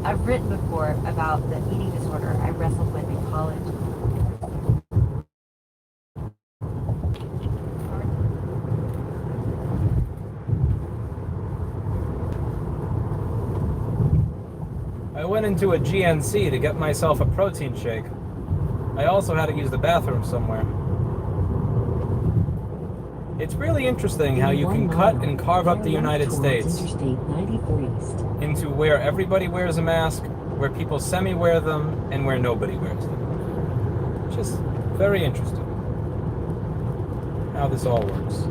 I've written before about the eating disorder I wrestled with in college. I went into a GNC to get myself a protein shake. I also had to use the bathroom somewhere. It's really interesting how you can cut and carve up the United States into where everybody wears a mask, where people semi-wear them, and where nobody wears them. Just very interesting how this all works.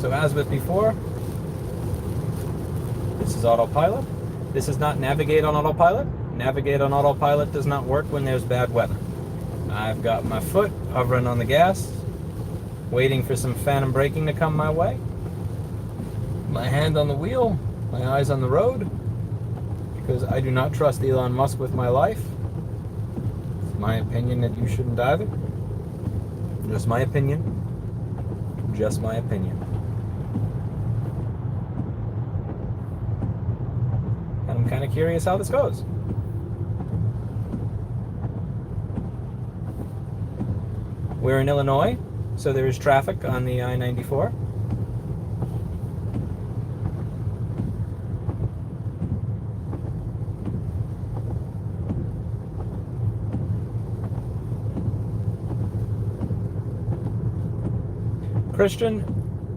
So as with before, this is Autopilot. This is not Navigate on Autopilot. Navigate on Autopilot does not work when there's bad weather. I've got my foot hovering on the gas, waiting for some phantom braking to come my way. My hand on the wheel, my eyes on the road, because I do not trust Elon Musk with my life. It's my opinion that you shouldn't either. Just my opinion. Just my opinion. And I'm kind of curious how this goes. We're in Illinois, so there is traffic on the I-94. Christian,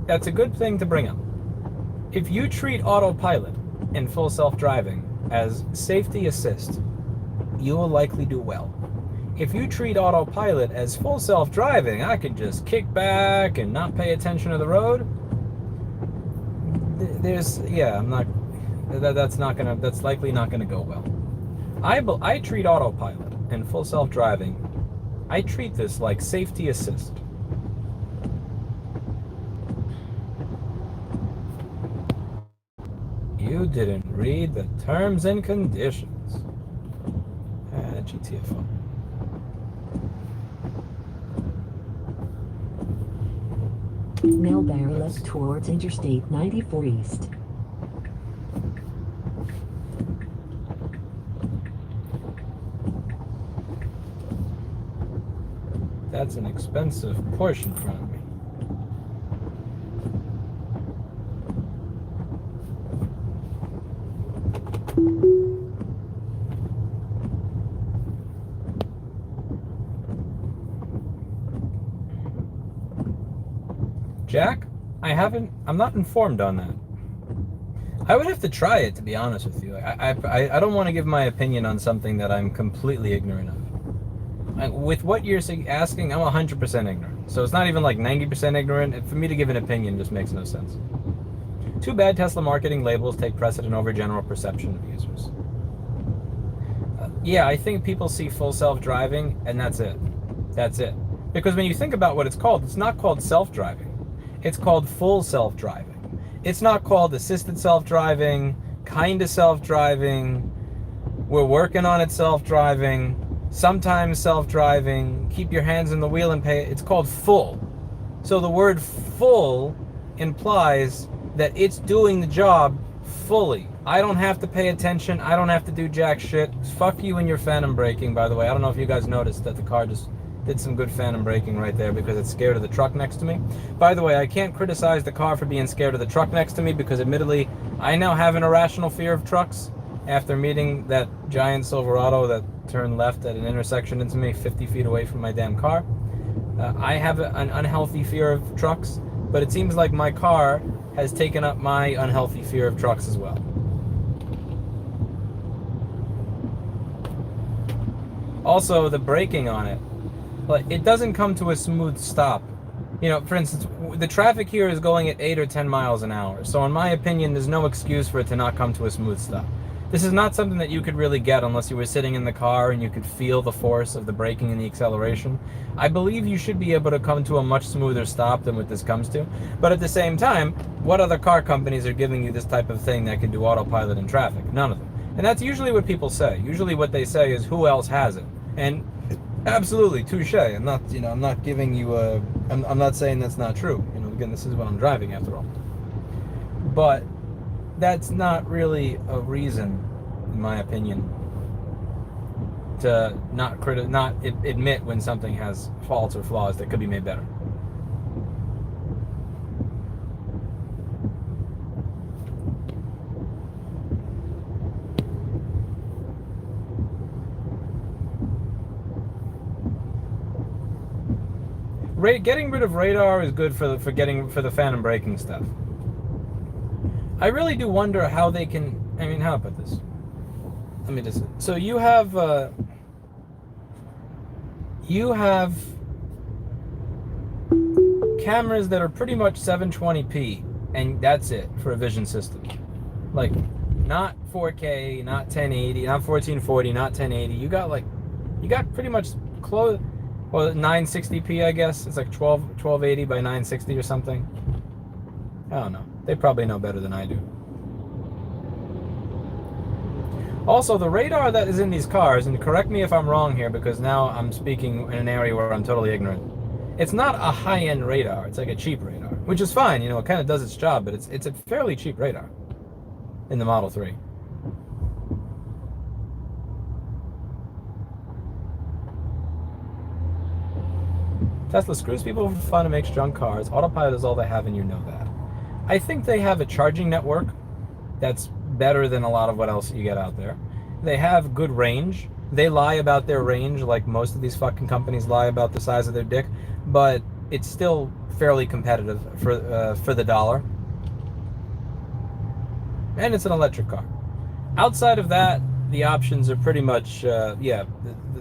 that's a good thing to bring up. If you treat Autopilot and full self-driving as safety assist, you will likely do well. If you treat Autopilot as full self-driving, I can just kick back and not pay attention to the road. That's likely not gonna go well. I treat Autopilot and full self-driving, I treat this like safety assist. You didn't read the terms and conditions. GTFO. Millbury left towards Interstate 94 East. That's an expensive Porsche in front of me. Jack, I'm not informed on that. I would have to try it, to be honest with you. I don't want to give my opinion on something that I'm completely ignorant of. With what you're asking, I'm 100% ignorant. So it's not even like 90% ignorant. For me to give an opinion just makes no sense. Too bad Tesla marketing labels take precedent over general perception of users. Yeah, I think people see full self-driving, and that's it. That's it. Because when you think about what it's not called self-driving. It's called full self-driving. It's not called assisted self-driving, kind of self-driving, we're working on it self-driving, sometimes self-driving, keep your hands in the wheel and pay. It's called full. So the word full implies that it's doing the job fully. I don't have to pay attention. I don't have to do jack shit. Fuck you and your phantom braking, by the way. I don't know if you guys noticed that the car just did some good phantom braking right there because it's scared of the truck next to me. By the way, I can't criticize the car for being scared of the truck next to me because admittedly, I now have an irrational fear of trucks after meeting that giant Silverado that turned left at an intersection into me 50 feet away from my damn car. I have an unhealthy fear of trucks, but it seems like my car has taken up my unhealthy fear of trucks as well. Also, the braking on it, but it doesn't come to a smooth stop. You know, for instance, the traffic here is going at 8 or 10 miles an hour. So in my opinion, there's no excuse for it to not come to a smooth stop. This is not something that you could really get unless you were sitting in the car and you could feel the force of the braking and the acceleration. I believe you should be able to come to a much smoother stop than what this comes to. But at the same time, what other car companies are giving you this type of thing that can do autopilot in traffic? None of them. And that's usually what people say. Usually what they say is, who else has it? And absolutely, touche. I'm not giving you a, I'm not saying that's not true. Again, this is what I'm driving after all. But that's not really a reason, in my opinion, to not admit when something has faults or flaws that could be made better. Getting rid of radar is good for the phantom braking stuff. I really do wonder how they can. I mean, how to put this? Let me just. So you have cameras that are pretty much 720p, and that's it for a vision system. Like, not 4K, not 1080, not 1440, not 1080. You got pretty much close. Well, 960p, I guess. It's like 1280 by 960 or something. I don't know. They probably know better than I do. Also, the radar that is in these cars, and correct me if I'm wrong here, because now I'm speaking in an area where I'm totally ignorant. It's not a high-end radar. It's like a cheap radar, which is fine. It kind of does its job, but it's a fairly cheap radar in the Model 3. Tesla screws people for fun and makes junk cars. Autopilot is all they have, and you know that. I think they have a charging network that's better than a lot of what else you get out there. They have good range. They lie about their range like most of these fucking companies lie about the size of their dick, but it's still fairly competitive for the dollar. And it's an electric car. Outside of that, the options are pretty much, yeah,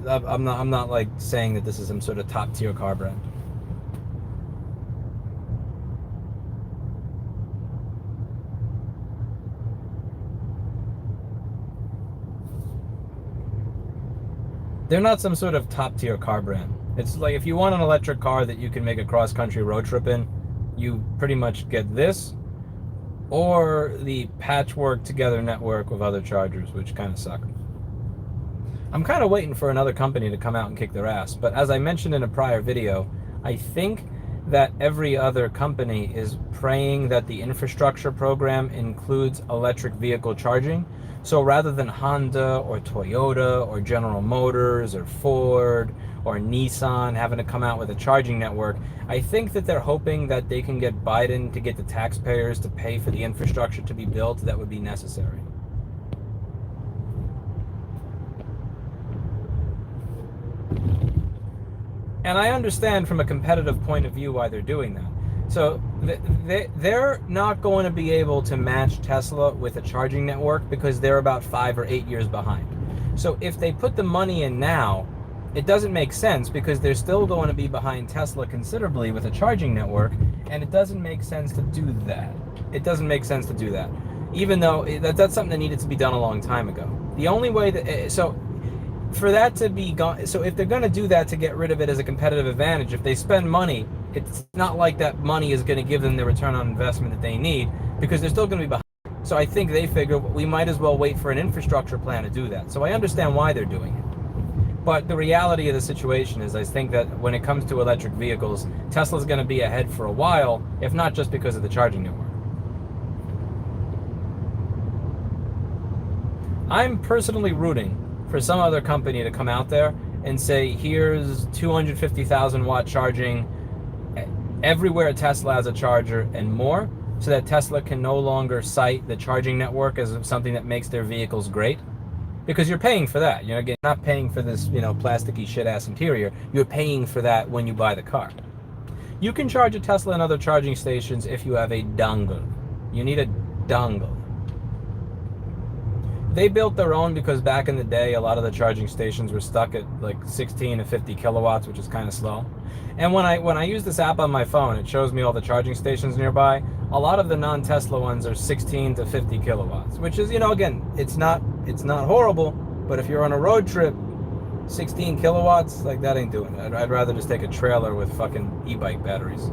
I'm not like saying that this is some sort of top tier car brand. They're not some sort of top tier car brand. It's like if you want an electric car that you can make a cross country road trip in, you pretty much get this or the patchwork together network with other chargers, which kind of suck. I'm kind of waiting for another company to come out and kick their ass, but as I mentioned in a prior video, I think that every other company is praying that the infrastructure program includes electric vehicle charging. So rather than Honda or Toyota or General Motors or Ford or Nissan having to come out with a charging network, I think that they're hoping that they can get Biden to get the taxpayers to pay for the infrastructure to be built that would be necessary. And I understand from a competitive point of view why they're doing that. So they're not going to be able to match Tesla with a charging network because they're about 5 or 8 years behind. So if they put the money in now, it doesn't make sense because they're still going to be behind Tesla considerably with a charging network, and it doesn't make sense to do that. It doesn't make sense to do that, even though that's something that needed to be done a long time ago. The only way that, so for that to be gone, so if they're going to do that to get rid of it as a competitive advantage, if they spend money, it's not like that money is going to give them the return on investment that they need because they're still going to be behind. So I think they figure we might as well wait for an infrastructure plan to do that. So I understand why they're doing it. But the reality of the situation is I think that when it comes to electric vehicles, Tesla's going to be ahead for a while, if not just because of the charging network. I'm personally rooting for some other company to come out there and say, here's 250,000 watt charging everywhere Tesla has a charger and more, so that Tesla can no longer cite the charging network as something that makes their vehicles great. Because you're paying for that. You're not paying for this, plasticky shit-ass interior. You're paying for that when you buy the car. You can charge a Tesla and other charging stations if you have a dongle. You need a dongle. They built their own because back in the day, a lot of the charging stations were stuck at like 16 to 50 kilowatts, which is kind of slow. And when I use this app on my phone, it shows me all the charging stations nearby. A lot of the non-Tesla ones are 16 to 50 kilowatts, which is, again, it's not horrible, but if you're on a road trip, 16 kilowatts, like that ain't doing it. I'd rather just take a trailer with fucking e-bike batteries.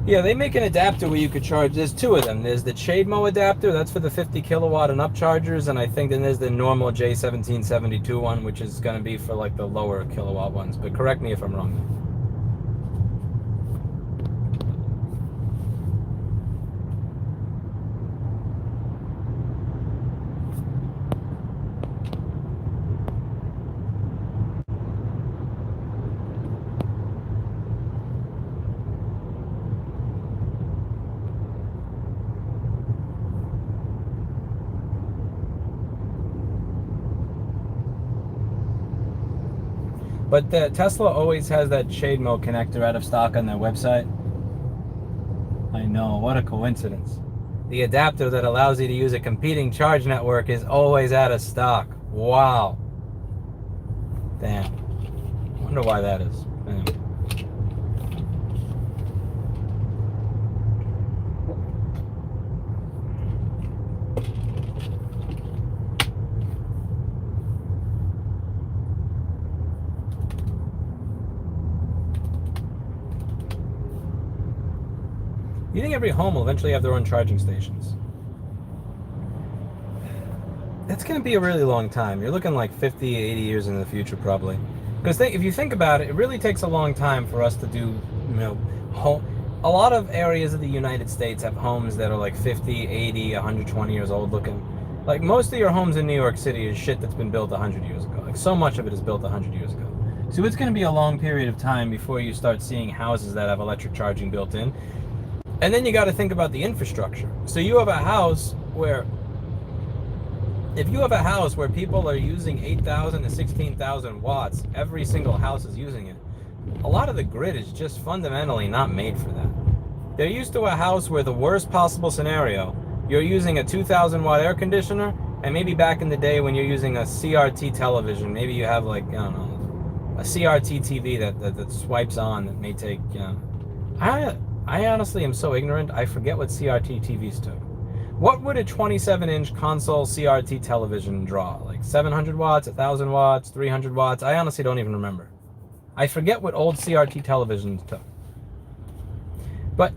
Yeah, they make an adapter where you could charge. There's two of them. There's the CHAdeMO adapter, that's for the 50 kilowatt and up chargers, and I think then there's the normal J1772 one, which is going to be for like the lower kilowatt ones. But correct me if I'm wrong. But the Tesla always has that CHAdeMO connector out of stock on their website. I know, what a coincidence. The adapter that allows you to use a competing charge network is always out of stock. Wow. Damn. Wonder why that is. Anyway. You think every home will eventually have their own charging stations? That's going to be a really long time. You're looking like 50, 80 years in the future probably. Because if you think about it, it really takes a long time for us to do, home. A lot of areas of the United States have homes that are like 50, 80, 120 years old looking. Like most of your homes in New York City is shit that's been built 100 years ago. Like so much of it is built 100 years ago. So it's going to be a long period of time before you start seeing houses that have electric charging built in. And then you got to think about the infrastructure. So you have a house where, if you have a house where people are using 8,000 to 16,000 watts, every single house is using it, a lot of the grid is just fundamentally not made for that. They're used to a house where the worst possible scenario, you're using a 2,000 watt air conditioner, and maybe back in the day when you're using a CRT television, maybe you have like, I don't know, a CRT TV that swipes on that may take, I honestly am so ignorant, I forget what CRT TVs took. What would a 27-inch console CRT television draw? Like 700 watts, 1,000 watts, 300 watts? I honestly don't even remember. I forget what old CRT televisions took. But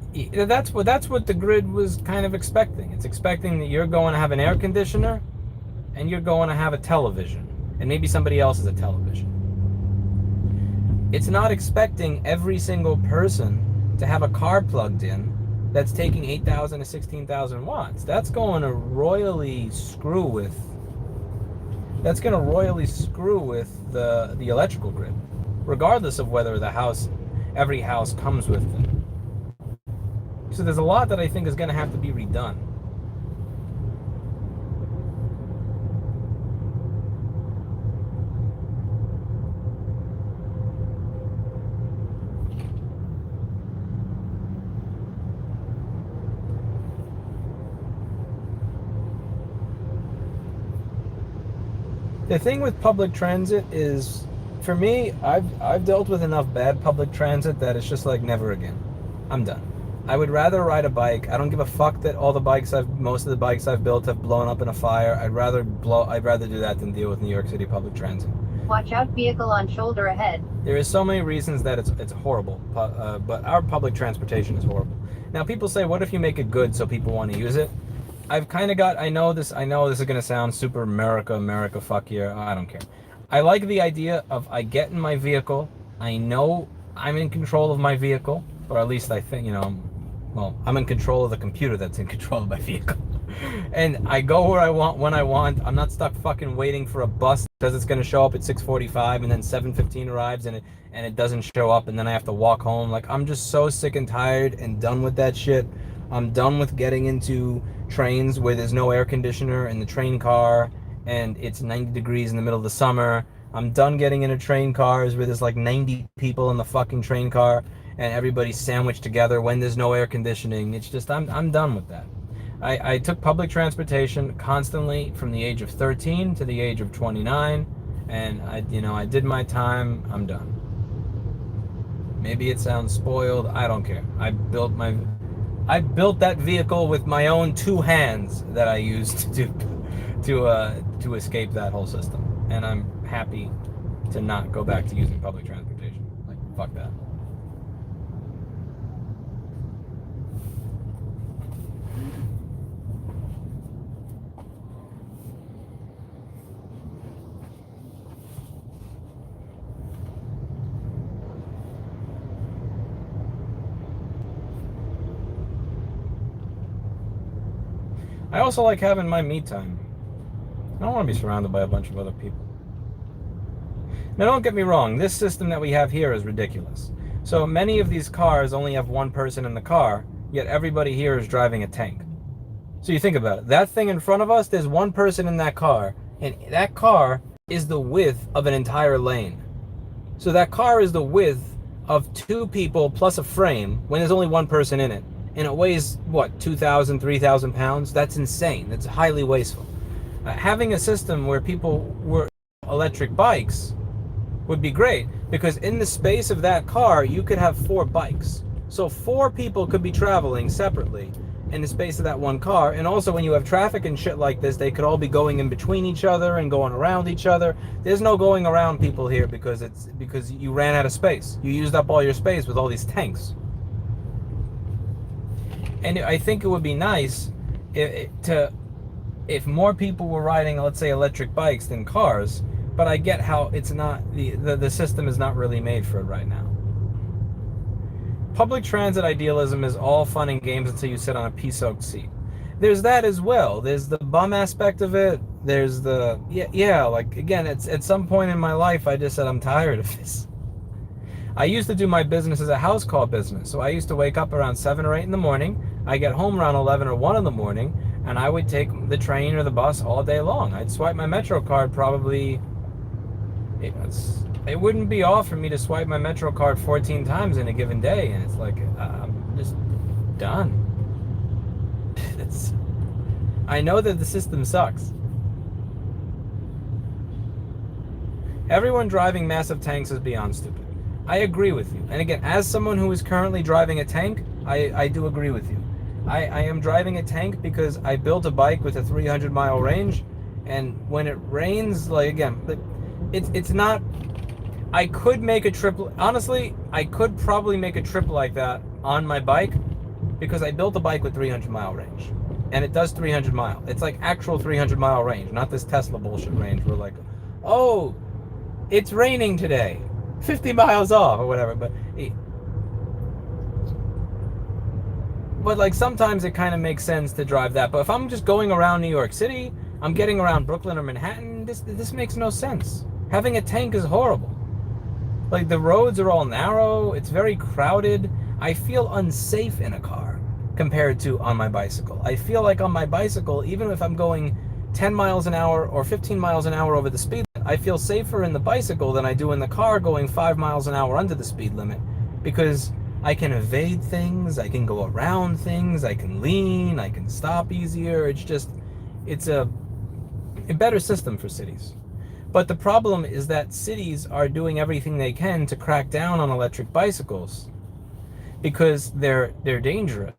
that's what the grid was kind of expecting. It's expecting that you're going to have an air conditioner and you're going to have a television. And maybe somebody else has a television. It's not expecting every single person to have a car plugged in that's taking 8,000 to 16,000 watts. That's going to royally screw with the electrical grid, regardless of whether every house comes with them. So there's a lot that I think is going to have to be redone. The thing with public transit is, for me, I've dealt with enough bad public transit that it's just like never again. I'm done. I would rather ride a bike. I don't give a fuck that most of the bikes I've built have blown up in a fire. I'd rather do that than deal with New York City public transit. Watch out, vehicle on shoulder ahead. There is so many reasons that it's horrible, but our public transportation is horrible. Now people say, what if you make it good so people want to use it? I've kind of got, I know this is going to sound super America fuck here. I don't care. I like the idea of I get in my vehicle. I know I'm in control of my vehicle, or at least I think, I'm in control of the computer that's in control of my vehicle. And I go where I want, when I want. I'm not stuck fucking waiting for a bus because it's going to show up at 6:45 and then 7:15 arrives and it doesn't show up and then I have to walk home. Like, I'm just so sick and tired and done with that shit. I'm done with getting into trains where there's no air conditioner in the train car and it's 90 degrees in the middle of the summer. I'm done getting into train cars where there's like 90 people in the fucking train car and everybody's sandwiched together when there's no air conditioning. It's just, I'm done with that. I took public transportation constantly from the age of 13 to the age of 29, and I did my time. I'm done. Maybe it sounds spoiled. I don't care. I built that vehicle with my own two hands that I used to escape that whole system, and I'm happy to not go back to using public transportation. Like, fuck that. I also like having my me time. I don't want to be surrounded by a bunch of other people. Now, don't get me wrong, this system that we have here is ridiculous. So many of these cars only have one person in the car, yet everybody here is driving a tank. So you think about it. That thing in front of us, there's one person in that car, and that car is the width of an entire lane. So that car is the width of two people plus a frame when there's only one person in it. And it weighs, what, 2,000, 3,000 pounds? That's insane. That's highly wasteful. Having a system where people were electric bikes would be great, because in the space of that car, you could have 4 bikes. So 4 people could be traveling separately in the space of that one car. And also when you have traffic and shit like this, they could all be going in between each other and going around each other. There's no going around people here because you ran out of space. You used up all your space with all these tanks. And I think it would be nice if more people were riding, let's say, electric bikes than cars, but I get how it's not, the system is not really made for it right now. Public transit idealism is all fun and games until you sit on a pea-soaked seat. There's that as well. There's the bum aspect of it. There's the, like, again, it's at some point in my life, I just said, I'm tired of this. I used to do my business as a house call business. So I used to wake up around 7 or 8 in the morning. I get home around 11 or 1 in the morning, and I would take the train or the bus all day long. I'd swipe my Metro card probably, it wouldn't be off for me to swipe my Metro card 14 times in a given day, and it's like, I'm just done. I know that the system sucks. Everyone driving massive tanks is beyond stupid. I agree with you. And again, as someone who is currently driving a tank, I do agree with you. I am driving a tank because I built a bike with a 300-mile range, and when it rains, like, again, it's not, I could make a trip, honestly, I could probably make a trip like that on my bike, because I built a bike with 300-mile range, and it does 300 mile. It's like actual 300-mile range, not this Tesla bullshit range where, like, oh, it's raining today, 50 miles off or whatever. But like, sometimes it kind of makes sense to drive that. But if I'm just going around New York City, I'm getting around Brooklyn or Manhattan, this makes no sense. Having a tank is horrible. Like, the roads are all narrow, it's very crowded. I feel unsafe in a car compared to on my bicycle. I feel like on my bicycle, even if I'm going 10 miles an hour or 15 miles an hour over the speed limit, I feel safer in the bicycle than I do in the car going 5 miles an hour under the speed limit, because I can evade things, I can go around things, I can lean, I can stop easier. It's a better system for cities. But the problem is that cities are doing everything they can to crack down on electric bicycles because they're dangerous.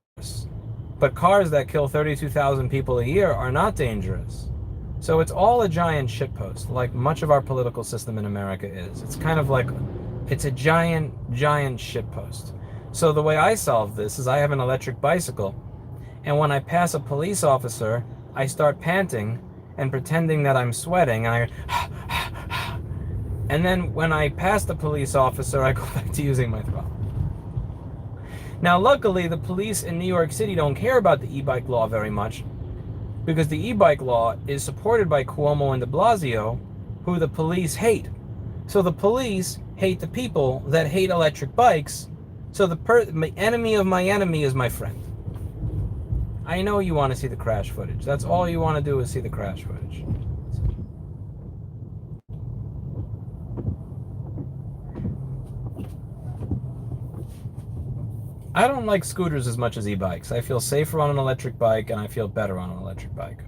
But cars that kill 32,000 people a year are not dangerous. So it's all a giant shitpost, like much of our political system in America is. It's kind of like, it's a giant shitpost. So the way I solve this is I have an electric bicycle, and when I pass a police officer, I start panting and pretending that I'm sweating, and and then when I pass the police officer, I go back to using my throttle. Now, luckily, the police in New York City don't care about the e-bike law very much, because the e-bike law is supported by Cuomo and de Blasio, who the police hate. So the police hate the people that hate electric bikes, so the enemy of my enemy is my friend. I know you want to see the crash footage. That's all you want to do is see the crash footage. I don't like scooters as much as e-bikes. I feel safer on an electric bike, and I feel better on an electric bike.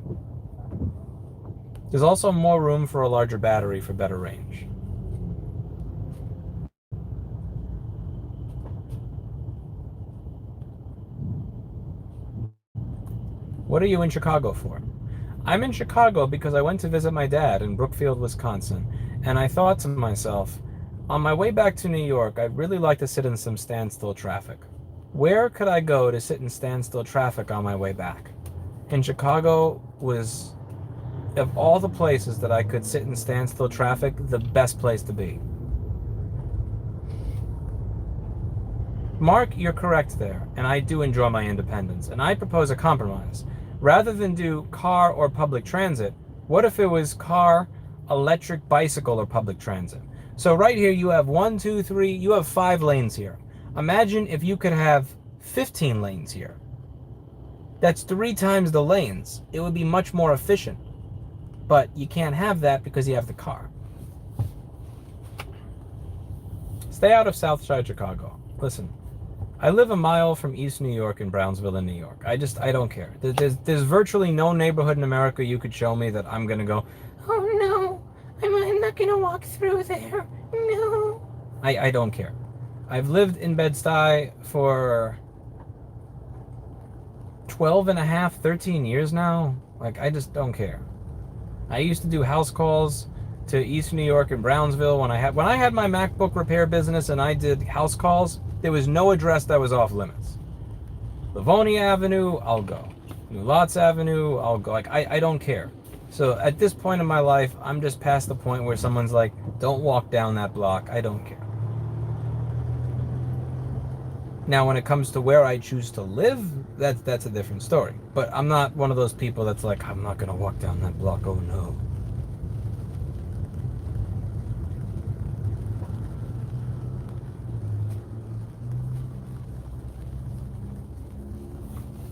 There's also more room for a larger battery for better range. What are you in Chicago for? I'm in Chicago because I went to visit my dad in Brookfield, Wisconsin, and I thought to myself, on my way back to New York, I'd really like to sit in some standstill traffic. Where could I go to sit in standstill traffic on my way back? And Chicago was, of all the places that I could sit in standstill traffic, the best place to be. Mark, you're correct there, and I do enjoy my independence, and I propose a compromise. Rather than do car or public transit, what if it was car, electric bicycle, or public transit? So right here you have 1, 2, 3, you have 5 lanes here. Imagine if you could have 15 lanes here. That's 3 times the lanes. It would be much more efficient. But you can't have that because you have the car. Stay out of Southside Chicago. Listen, I live a mile from East New York in Brownsville in New York. I don't care. There's virtually no neighborhood in America you could show me that I'm going to go, oh no, I'm not going to walk through there. No. I don't care. I've lived in Bed-Stuy for 12 and a half, 13 years now. Like, I just don't care. I used to do house calls to East New York and Brownsville when I had my MacBook repair business and I did house calls. There was no address that was off limits. Livonia Avenue, I'll go. New Lots Avenue, I'll go. Like, I don't care. So at this point in my life, I'm just past the point where someone's like, don't walk down that block. I don't care. Now, when it comes to where I choose to live, that's a different story. But I'm not one of those people that's like, I'm not going to walk down that block. Oh, no.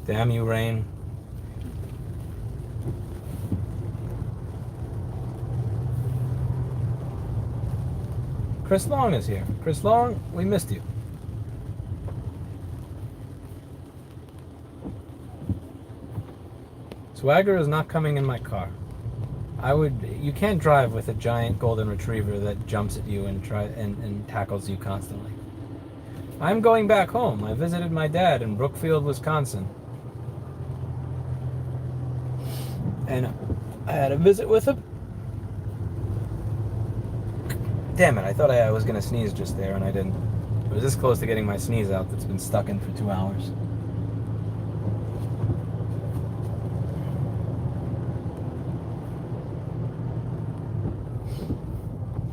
Damn you, rain. Chris Long is here. Chris Long, we missed you. Swagger is not coming in my car. You can't drive with a giant golden retriever that jumps at you and tackles you constantly. I'm going back home. I visited my dad in Brookfield, Wisconsin. And I had a visit with him. Damn it, I thought I was going to sneeze just there and I didn't. I was this close to getting my sneeze out that's been stuck in for 2 hours.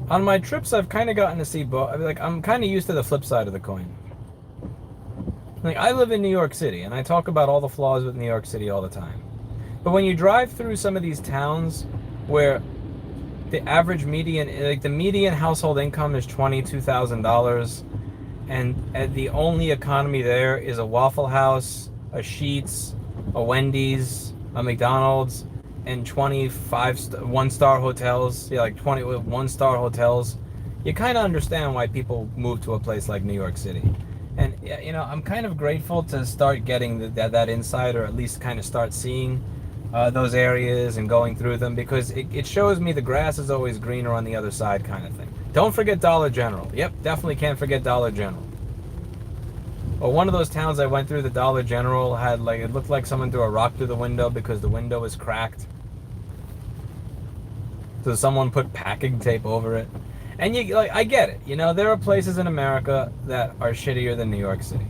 On my trips, I've kind of gotten to see both. I'm kind of used to the flip side of the coin. Like, I live in New York City, and I talk about all the flaws with New York City all the time. But when you drive through some of these towns where the average the median household income is $22,000, and the only economy there is a Waffle House, a Sheetz, a Wendy's, a McDonald's, and 25 one-star hotels, like 20 one-star hotels, you kind of understand why people move to a place like New York City. And, I'm kind of grateful to start getting that insight, or at least kind of start seeing those areas and going through them, because it shows me the grass is always greener on the other side kind of thing. Don't forget Dollar General. Yep, definitely can't forget Dollar General. Well, one of those towns I went through, the Dollar General had, it looked like someone threw a rock through the window because the window was cracked. So someone put packing tape over it. And I get it. There are places in America that are shittier than New York City,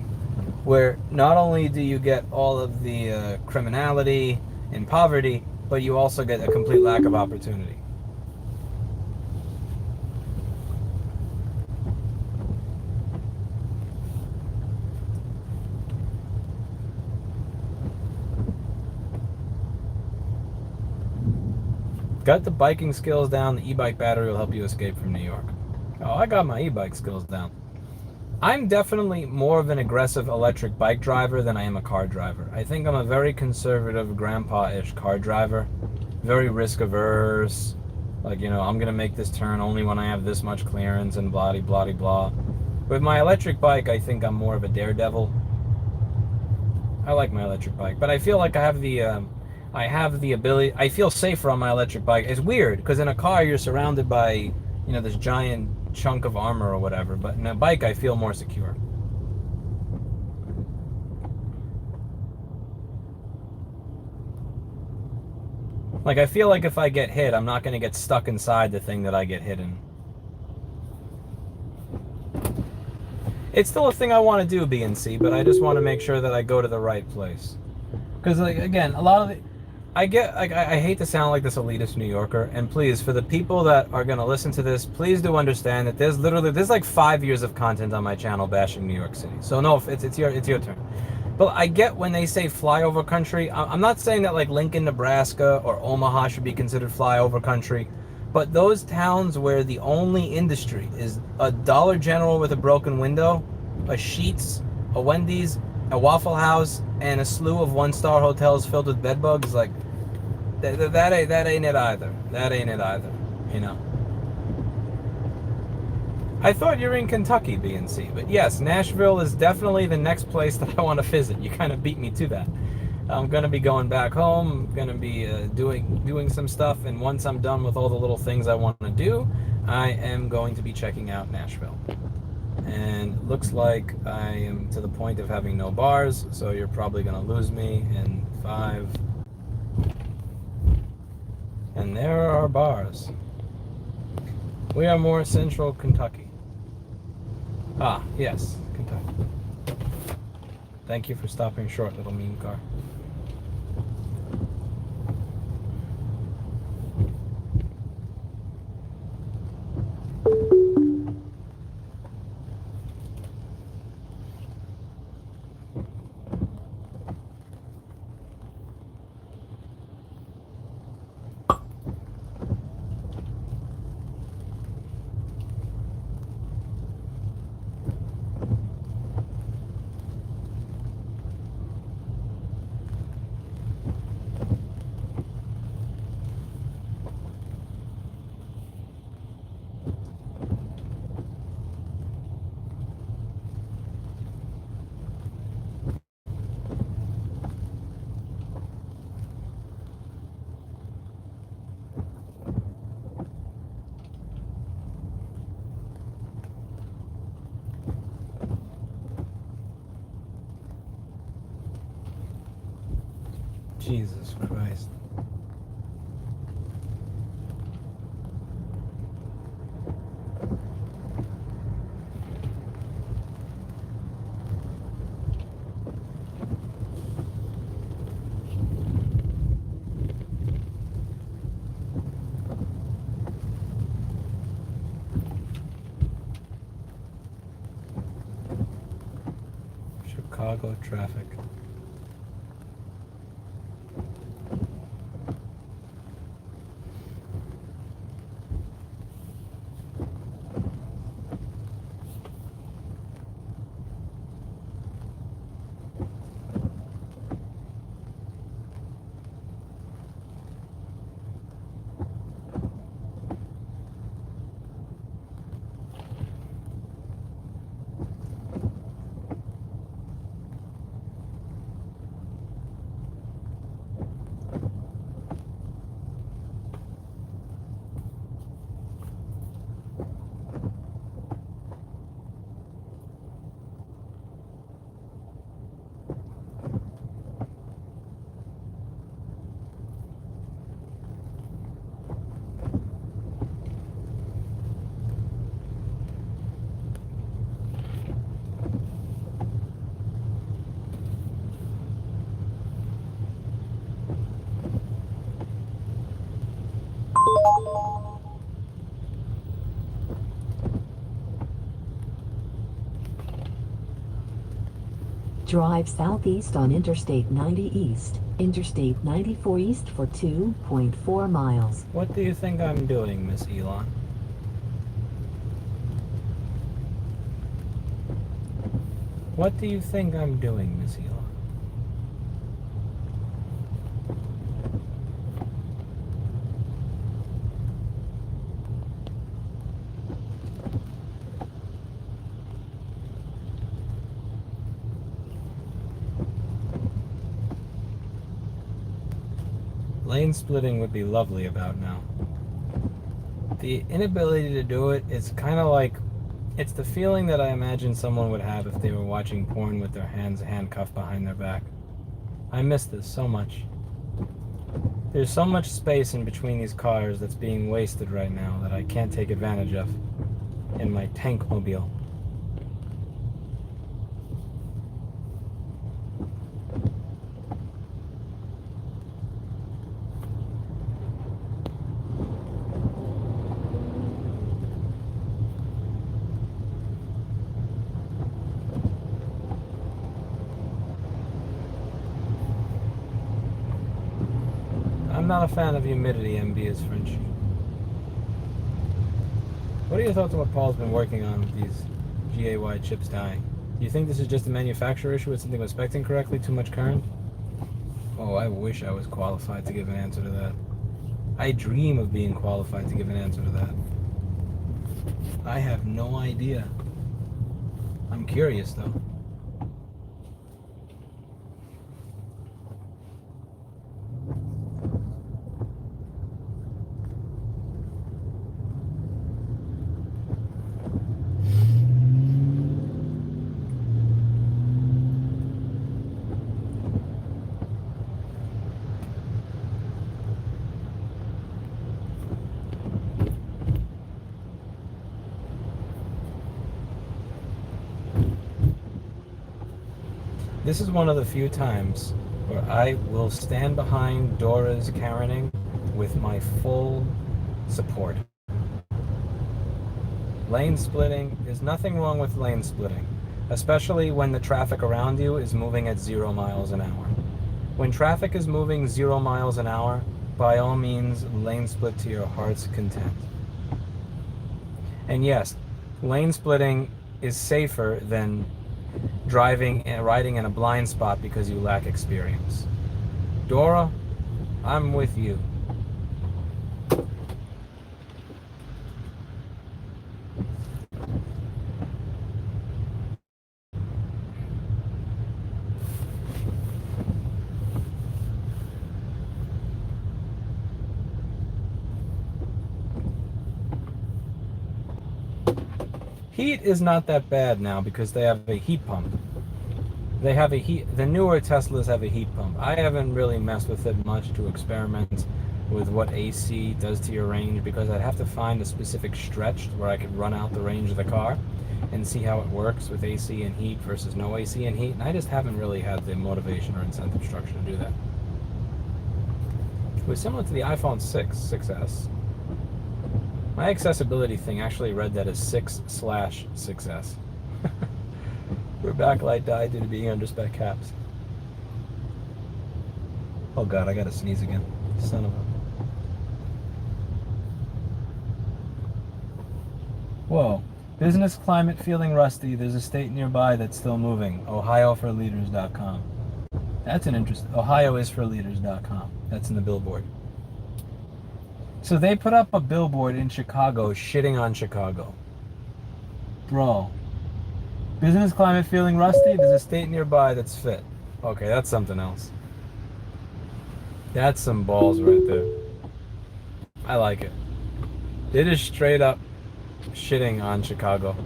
where not only do you get all of the criminality and poverty, but you also get a complete lack of opportunity. Got the biking skills down, the e-bike battery will help you escape from New York. Oh, I got my e-bike skills down. I'm definitely more of an aggressive electric bike driver than I am a car driver. I think I'm a very conservative, grandpa-ish car driver. Very risk-averse. I'm going to make this turn only when I have this much clearance and blah-de-blah-de-blah. With my electric bike, I think I'm more of a daredevil. I like my electric bike, but I feel like I have the ability. I feel safer on my electric bike. It's weird because in a car you're surrounded by, this giant chunk of armor or whatever. But in a bike I feel more secure. I feel like if I get hit, I'm not going to get stuck inside the thing that I get hit in. It's still a thing I want to do, B and C, but I just want to make sure that I go to the right place. Because, again, a lot of it, I hate to sound like this elitist New Yorker, and please, for the people that are going to listen to this, please do understand that there's like 5 years of content on my channel bashing New York City. So no, it's your turn. But I get when they say flyover country. I'm not saying that like Lincoln, Nebraska or Omaha should be considered flyover country. But those towns where the only industry is a Dollar General with a broken window, a Sheetz, a Wendy's, a Waffle House, and a slew of one-star hotels filled with bed bugs, like that ain't it either. That ain't it either. You know. I thought you were in Kentucky, BNC, but yes, Nashville is definitely the next place that I want to visit. You kind of beat me to that. I'm gonna be going back home. I'm gonna be doing some stuff, and once I'm done with all the little things I want to do, I am going to be checking out Nashville. And it looks like I am to the point of having no bars, so you're probably gonna lose me in 5. And there are our bars. We are more central Kentucky. Ah, yes, Kentucky. Thank you for stopping short, little mean car. Jesus Christ. Chicago traffic. Drive southeast on Interstate 90 East, Interstate 94 East for 2.4 miles. What do you think I'm doing, Miss Elon? What do you think I'm doing, Miss Elon? Lane splitting would be lovely about now. The inability to do it is kind of like, it's the feeling that I imagine someone would have if they were watching porn with their hands handcuffed behind their back. I miss this so much. There's so much space in between these cars that's being wasted right now that I can't take advantage of in my tankmobile. I'm not a fan of humidity, MB is French. What are your thoughts on what Paul's been working on with these GAY chips dying? Do you think this is just a manufacturer issue with something was spec'd incorrectly, too much current? Oh, I wish I was qualified to give an answer to that. I dream of being qualified to give an answer to that. I have no idea. I'm curious though. This is one of the few times where I will stand behind Dora's Karening with my full support. Lane splitting, there's nothing wrong with lane splitting, especially when the traffic around you is moving at 0 miles an hour. When traffic is moving 0 miles an hour, by all means, lane split to your heart's content. And yes, lane splitting is safer than driving and riding in a blind spot because you lack experience. Dora, I'm with you. Heat is not that bad now because they have a heat pump. They have a the newer Teslas have a heat pump. I haven't really messed with it much to experiment with what AC does to your range because I'd have to find a specific stretch where I could run out the range of the car and see how it works with AC and heat versus no AC and heat. And I just haven't really had the motivation or incentive structure to do that. It was similar to the iPhone 6S. My accessibility thing actually read that as 6/6S. Where backlight died due to being under spec caps. Oh god, I gotta sneeze again. Son of a... Whoa. Business climate feeling rusty. There's a state nearby that's still moving. OhioForLeaders.com. That's an interesting... OhioIsForLeaders.com. That's in the billboard. So they put up a billboard in Chicago shitting on Chicago. Bro. Business climate feeling rusty? There's a state nearby that's fit. Okay, that's something else. That's some balls right there. I like it. They just straight up shitting on Chicago.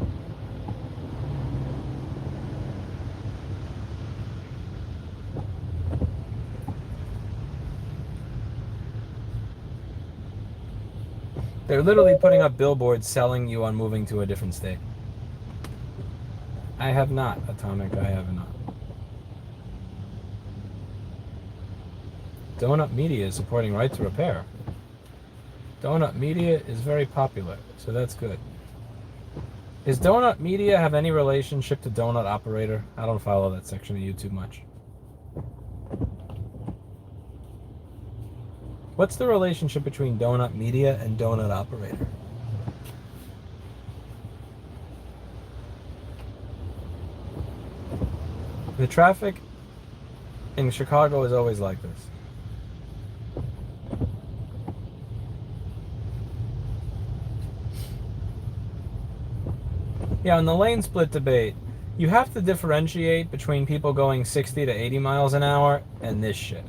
They're literally putting up billboards selling you on moving to a different state. I have not, Atomic, I have not. Donut Media is supporting Right to Repair. Donut Media is very popular, so that's good. Does Donut Media have any relationship to Donut Operator? I don't follow that section of YouTube much. What's the relationship between Donut Media and Donut Operator? The traffic in Chicago is always like this. Yeah, on the lane split debate, you have to differentiate between people going 60 to 80 miles an hour and this shit.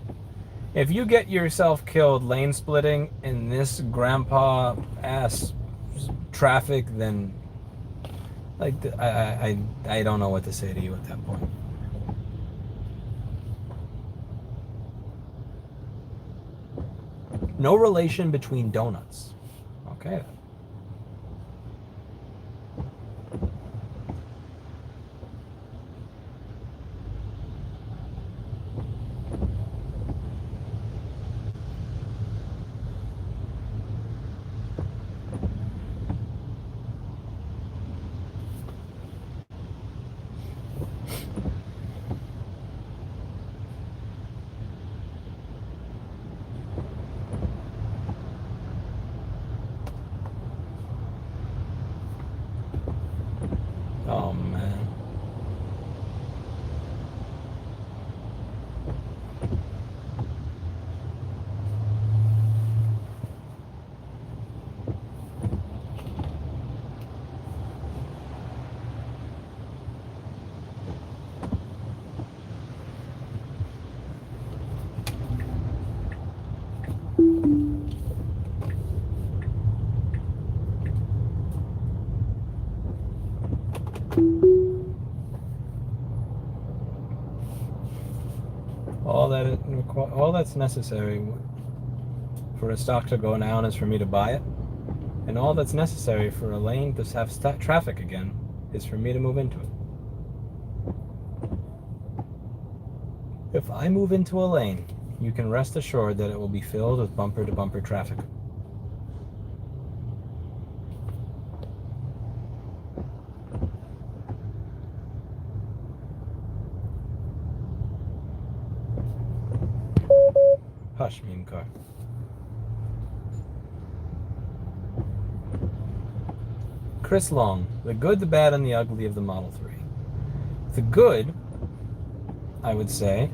If you get yourself killed lane splitting in this grandpa ass traffic, then like I don't know what to say to you at that point. No relation between donuts. Okay. All that's necessary for a stock to go down is for me to buy it, and all that's necessary for a lane to have traffic again is for me to move into it. If I move into a lane, you can rest assured that it will be filled with bumper-to-bumper traffic. Hush, mean car. Chris Long, the good, the bad, and the ugly of the Model 3. The good, I would say,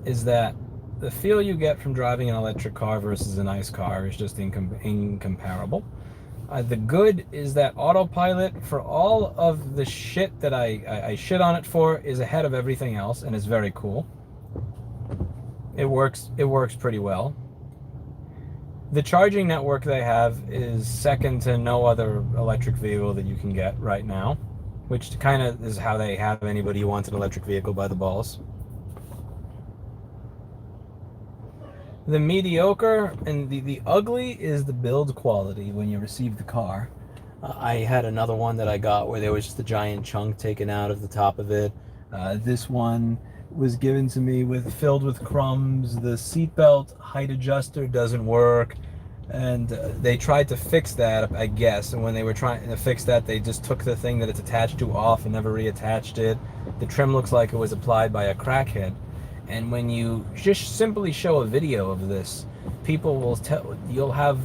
is that the feel you get from driving an electric car versus an ICE car is just incomparable. The good is that Autopilot, for all of the shit that I shit on it for, is ahead of everything else and is very cool. It works pretty well. The charging network they have is second to no other electric vehicle that you can get right now, which kind of is how they have anybody who wants an electric vehicle by the balls. The mediocre and the ugly is the build quality when you receive the car. I had another one that I got where there was just a giant chunk taken out of the top of it. This one was given to me filled with crumbs. The seatbelt height adjuster doesn't work, and they tried to fix that, I guess. And when they were trying to fix that, they just took the thing that it's attached to off and never reattached it. The trim looks like it was applied by a crackhead. And when you just simply show a video of this, people will you'll have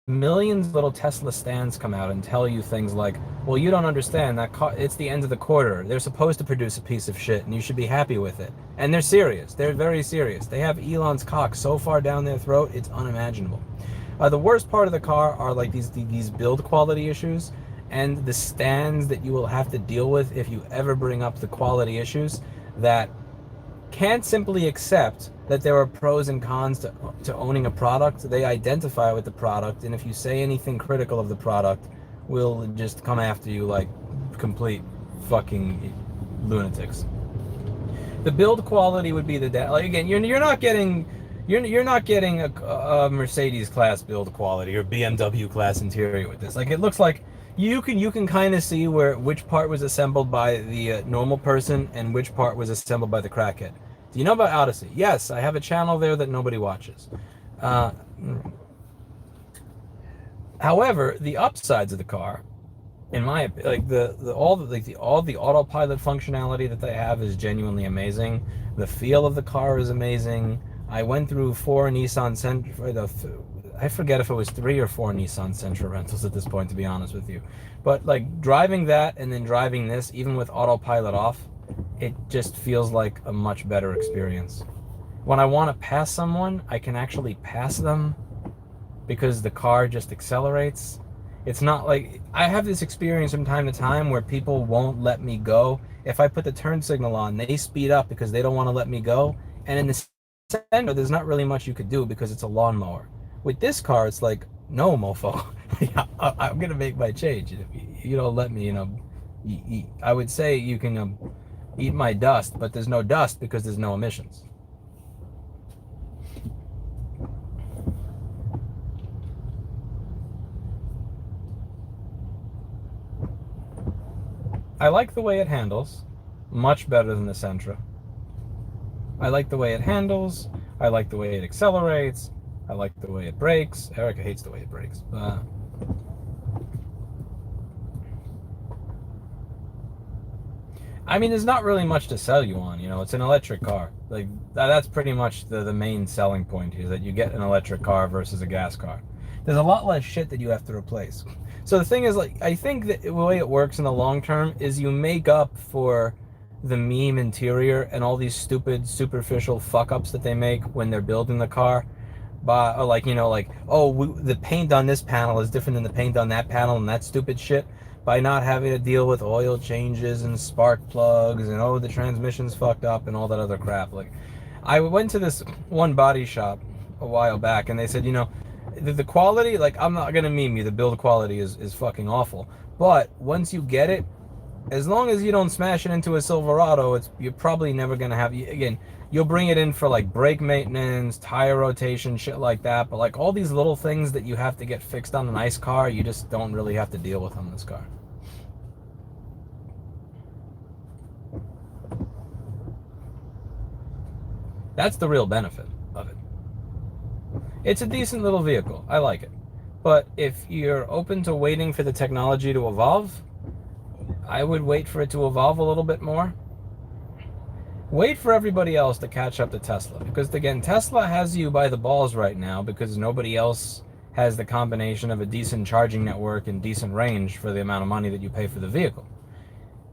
millions of little Tesla stands come out and tell you things like, well, you don't understand, that it's the end of the quarter. They're supposed to produce a piece of shit and you should be happy with it. And they're serious. They're very serious. They have Elon's cock so far down their throat, it's unimaginable. The worst part of the car are like these build quality issues and the stands that you will have to deal with if you ever bring up the quality issues that can't simply accept that there are pros and cons to owning a product. They identify with the product, and if you say anything critical of the product, we'll just come after you like complete fucking lunatics. The build quality would be like again, you're not getting a Mercedes class build quality or BMW class interior with this. Like, it looks like you can kind of see which part was assembled by the normal person and which part was assembled by the crackhead. Do you know about Odyssey? Yes, I have a channel there that nobody watches. However, the upsides of the car, in my opinion, like all the autopilot functionality that they have is genuinely amazing. The feel of the car is amazing. I went through 4 Nissan Sentra. I forget if it was 3 or 4 Nissan Sentra rentals at this point, to be honest with you. But like driving that and then driving this, even with autopilot off, it just feels like a much better experience. When I want to pass someone, I can actually pass them because the car just accelerates. It's not like, I have this experience from time to time where people won't let me go. If I put the turn signal on, they speed up because they don't want to let me go. And in the center, there's not really much you could do because it's a lawnmower. With this car, it's like, no, mofo. I'm going to make my change. If you don't let me, I would say you can eat my dust, but there's no dust because there's no emissions. I like the way it handles, much better than the Sentra. I like the way it handles. I like the way it accelerates. I like the way it brakes. Erica hates the way it brakes. I mean, there's not really much to sell you on. It's an electric car. Like that's pretty much the main selling point here, that you get an electric car versus a gas car. There's a lot less shit that you have to replace. So the thing is, like, I think that the way it works in the long term is you make up for the meme interior and all these stupid superficial fuck ups that they make when they're building the car. By the paint on this panel is different than the paint on that panel and that stupid shit, by not having to deal with oil changes and spark plugs and the transmission's fucked up and all that other crap. Like, I went to this one body shop a while back and they said, the quality, like, I'm not gonna meme you, the build quality is fucking awful, but once you get it, as long as you don't smash it into a Silverado, you're probably never gonna have. Again, you'll bring it in for like brake maintenance, tire rotation, shit like that. But like all these little things that you have to get fixed on a nice car, you just don't really have to deal with on this car. That's the real benefit of it. It's a decent little vehicle. I like it. But if you're open to waiting for the technology to evolve, I would wait for it to evolve a little bit more. Wait for everybody else to catch up to Tesla. Because again, Tesla has you by the balls right now because nobody else has the combination of a decent charging network and decent range for the amount of money that you pay for the vehicle.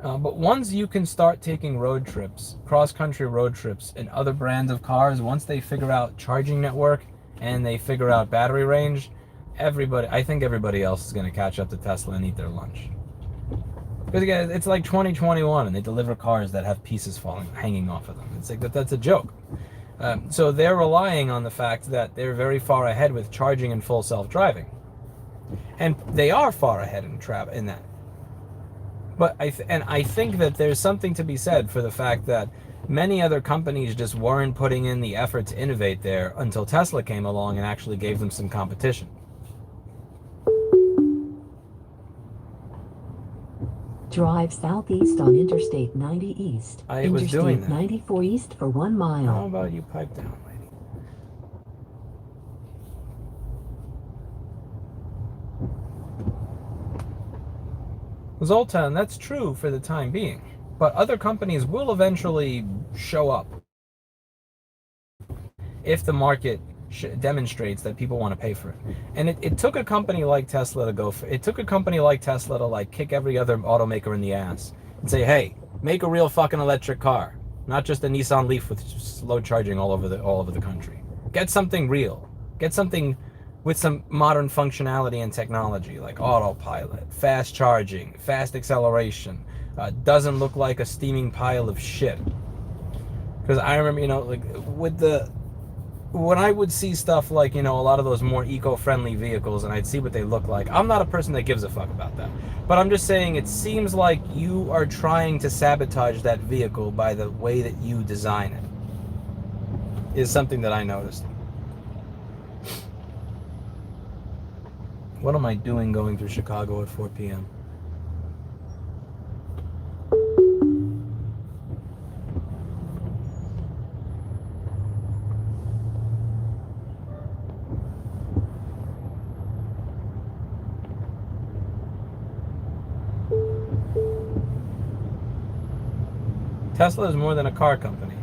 But once you can start taking road trips, cross-country road trips, and other brands of cars, once they figure out charging network and they figure out battery range, I think everybody else is going to catch up to Tesla and eat their lunch. Because again, it's like 2021 and they deliver cars that have pieces hanging off of them. It's like that's a joke. So they're relying on the fact that they're very far ahead with charging and full self-driving. And they are far ahead in that. But I think that there's something to be said for the fact that many other companies just weren't putting in the effort to innovate there until Tesla came along and actually gave them some competition. Drive southeast on Interstate 90 East. I was doing that. Interstate 94 East for 1 mile. How about you pipe down, lady? Zoltan, that's true for the time being, but other companies will eventually show up if the market demonstrates that people want to pay for it. And it took a company like Tesla to like kick every other automaker in the ass and say, hey, make a real fucking electric car, not just a Nissan Leaf with slow charging all over the country. Get something real. Get something with some modern functionality and technology like Autopilot, fast charging, fast acceleration, doesn't look like a steaming pile of shit. Because I remember, like when I would see stuff like, a lot of those more eco-friendly vehicles and I'd see what they look like, I'm not a person that gives a fuck about that. But I'm just saying it seems like you are trying to sabotage that vehicle by the way that you design it, is something that I noticed. What am I doing going through Chicago at 4 p.m.? Tesla is more than a car company.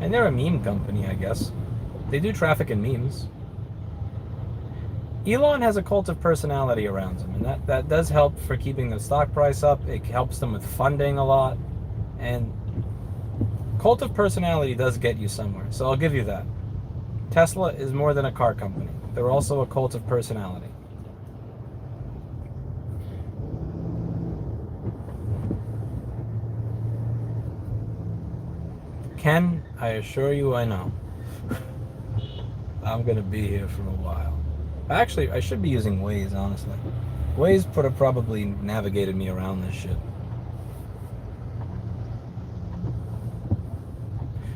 And they're a meme company, I guess. They do traffic and memes. Elon has a cult of personality around him, and that does help for keeping the stock price up. It helps them with funding a lot, and cult of personality does get you somewhere, so I'll give you that. Tesla is more than a car company. They're also a cult of personality. Ken, I assure you I know. I'm going to be here for a while. Actually, I should be using Waze, honestly. Waze probably navigated me around this shit.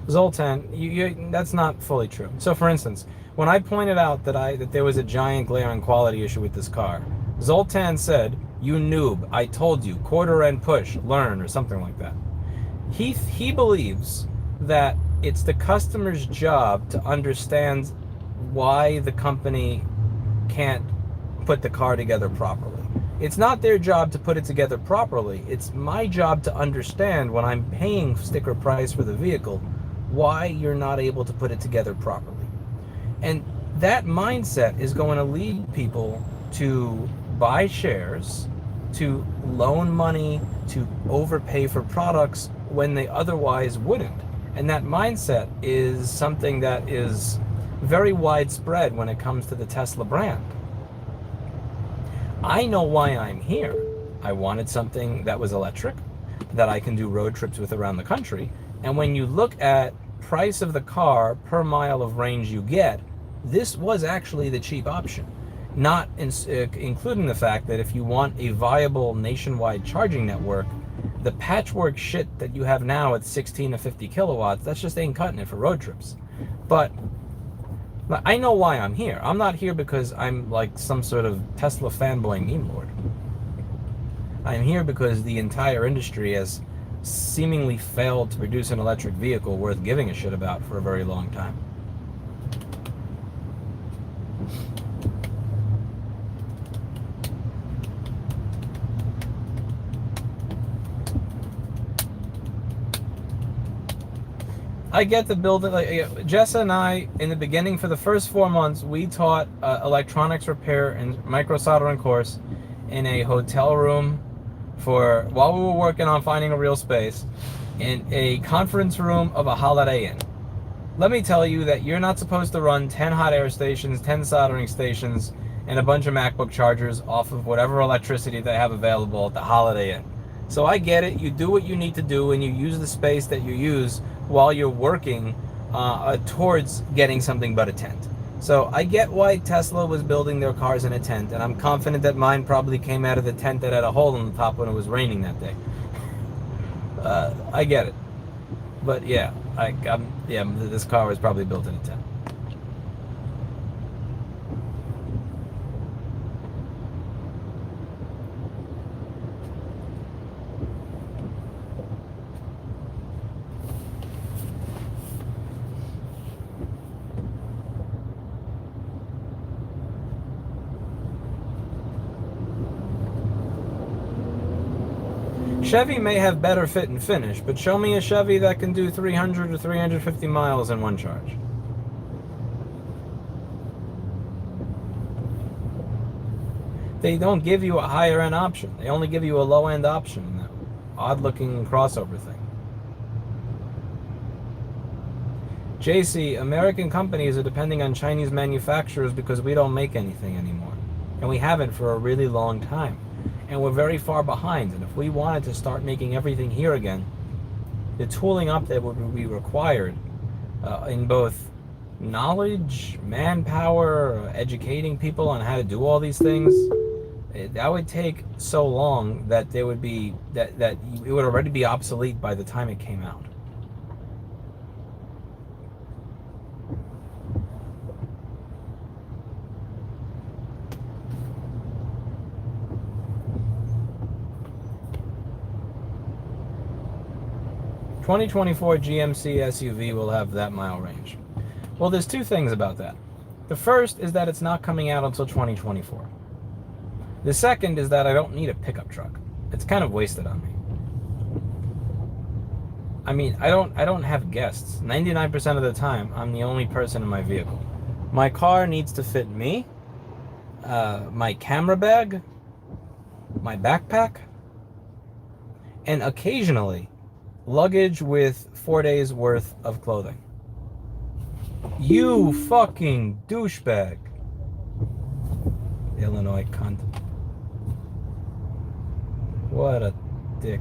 Zoltan, that's not fully true. So, for instance, when I pointed out that there was a giant glaring quality issue with this car, Zoltan said, "You noob, I told you, quarter end push, learn," or something like that. He believes that it's the customer's job to understand why the company can't put the car together properly. It's not their job to put it together properly. It's my job to understand when I'm paying sticker price for the vehicle why you're not able to put it together properly. And that mindset is going to lead people to buy shares, to loan money, to overpay for products when they otherwise wouldn't. And that mindset is something that is very widespread when it comes to the Tesla brand. I know why I'm here. I wanted something that was electric, that I can do road trips with around the country. And when you look at price of the car per mile of range you get, this was actually the cheap option. Not including the fact that if you want a viable nationwide charging network, the patchwork shit that you have now at 16 to 50 kilowatts, that's just ain't cutting it for road trips. But I know why I'm here. I'm not here because I'm like some sort of Tesla fanboy meme lord. I'm here because the entire industry has seemingly failed to produce an electric vehicle worth giving a shit about for a very long time. I get the building. Like Jessa and I, in the beginning, for the first 4 months, we taught electronics repair and micro soldering course in a hotel room while we were working on finding a real space in a conference room of a Holiday Inn. Let me tell you that you're not supposed to run 10 hot air stations, 10 soldering stations, and a bunch of MacBook chargers off of whatever electricity they have available at the Holiday Inn. So I get it. You do what you need to do, and you use the space that you use while you're working towards getting something but a tent. So I get why Tesla was building their cars in a tent, and I'm confident that mine probably came out of the tent that had a hole in the top when it was raining that day. I get it. But yeah, this car was probably built in a tent. Chevy may have better fit and finish, but show me a Chevy that can do 300 or 350 miles in one charge. They don't give you a higher end option. They only give you a low end option in that odd looking crossover thing. JC, American companies are depending on Chinese manufacturers because we don't make anything anymore. And we haven't for a really long time. And we're very far behind. And if we wanted to start making everything here again, the tooling up that would be required in both knowledge, manpower, educating people on how to do all these things, that would take so long that there would be that it would already be obsolete by the time it came out. "2024 GMC SUV will have that mile range." Well, there's two things about that. The first is that it's not coming out until 2024. The second is that I don't need a pickup truck. It's kind of wasted on me. I mean, I don't have guests. 99% of the time, I'm the only person in my vehicle. My car needs to fit me, my camera bag, my backpack, and occasionally luggage with 4 days worth of clothing. You fucking douchebag. Illinois cunt. What a dick.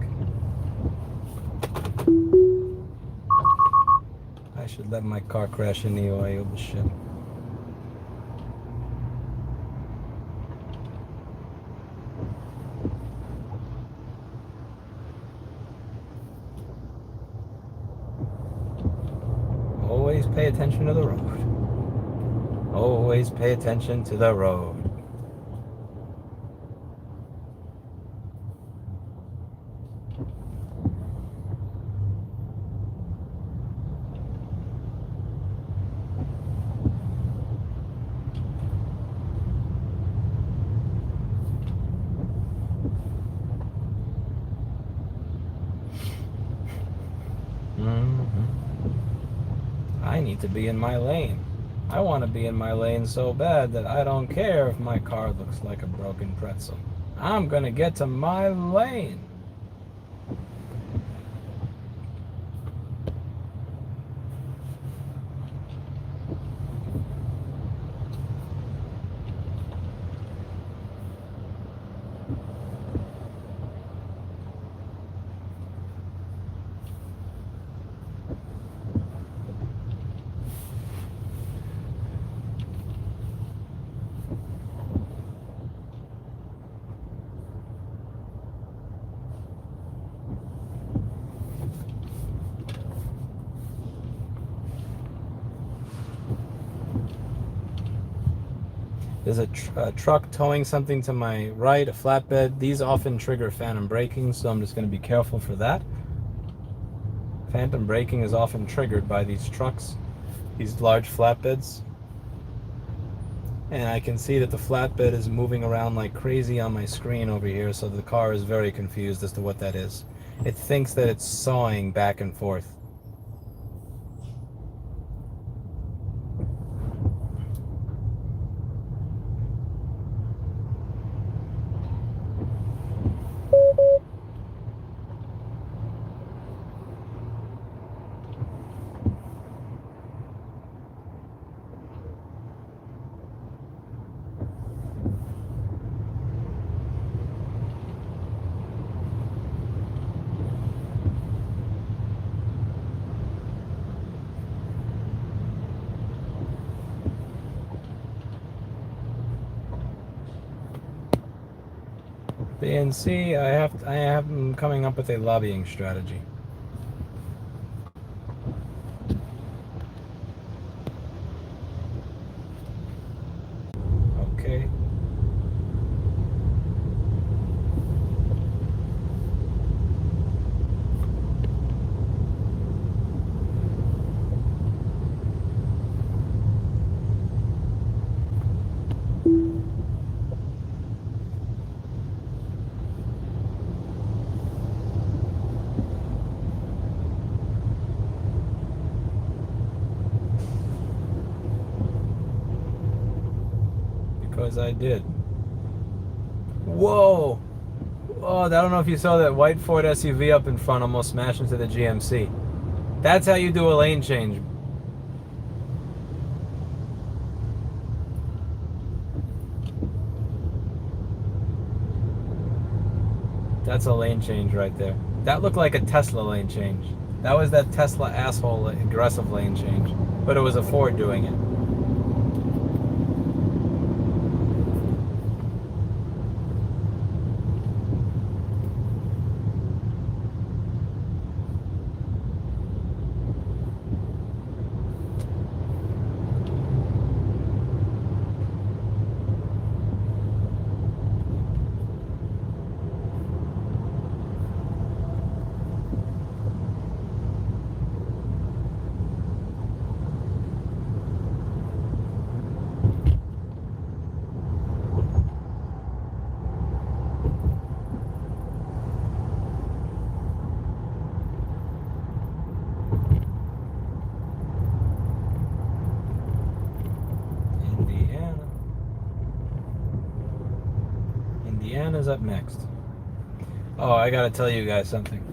I should let my car crash into you, I owe shit. Always pay attention to the road. Always pay attention to the road. I need to be in my lane. I want to be in my lane so bad that I don't care if my car looks like a broken pretzel. I'm gonna get to my lane. There's a truck towing something to my right, a flatbed. These often trigger phantom braking, so I'm just going to be careful for that. Phantom braking is often triggered by these trucks, these large flatbeds. And I can see that the flatbed is moving around like crazy on my screen over here, so the car is very confused as to what that is. It thinks that it's sawing back and forth. BNC, I have them coming up with a lobbying strategy. Okay. Because I did. Whoa! Oh, I don't know if you saw that white Ford SUV up in front almost smashed into the GMC. That's how you do a lane change. That's a lane change right there. That looked like a Tesla lane change. That was that Tesla asshole aggressive lane change. But it was a Ford doing it. Indiana's up next. Oh, I gotta tell you guys something.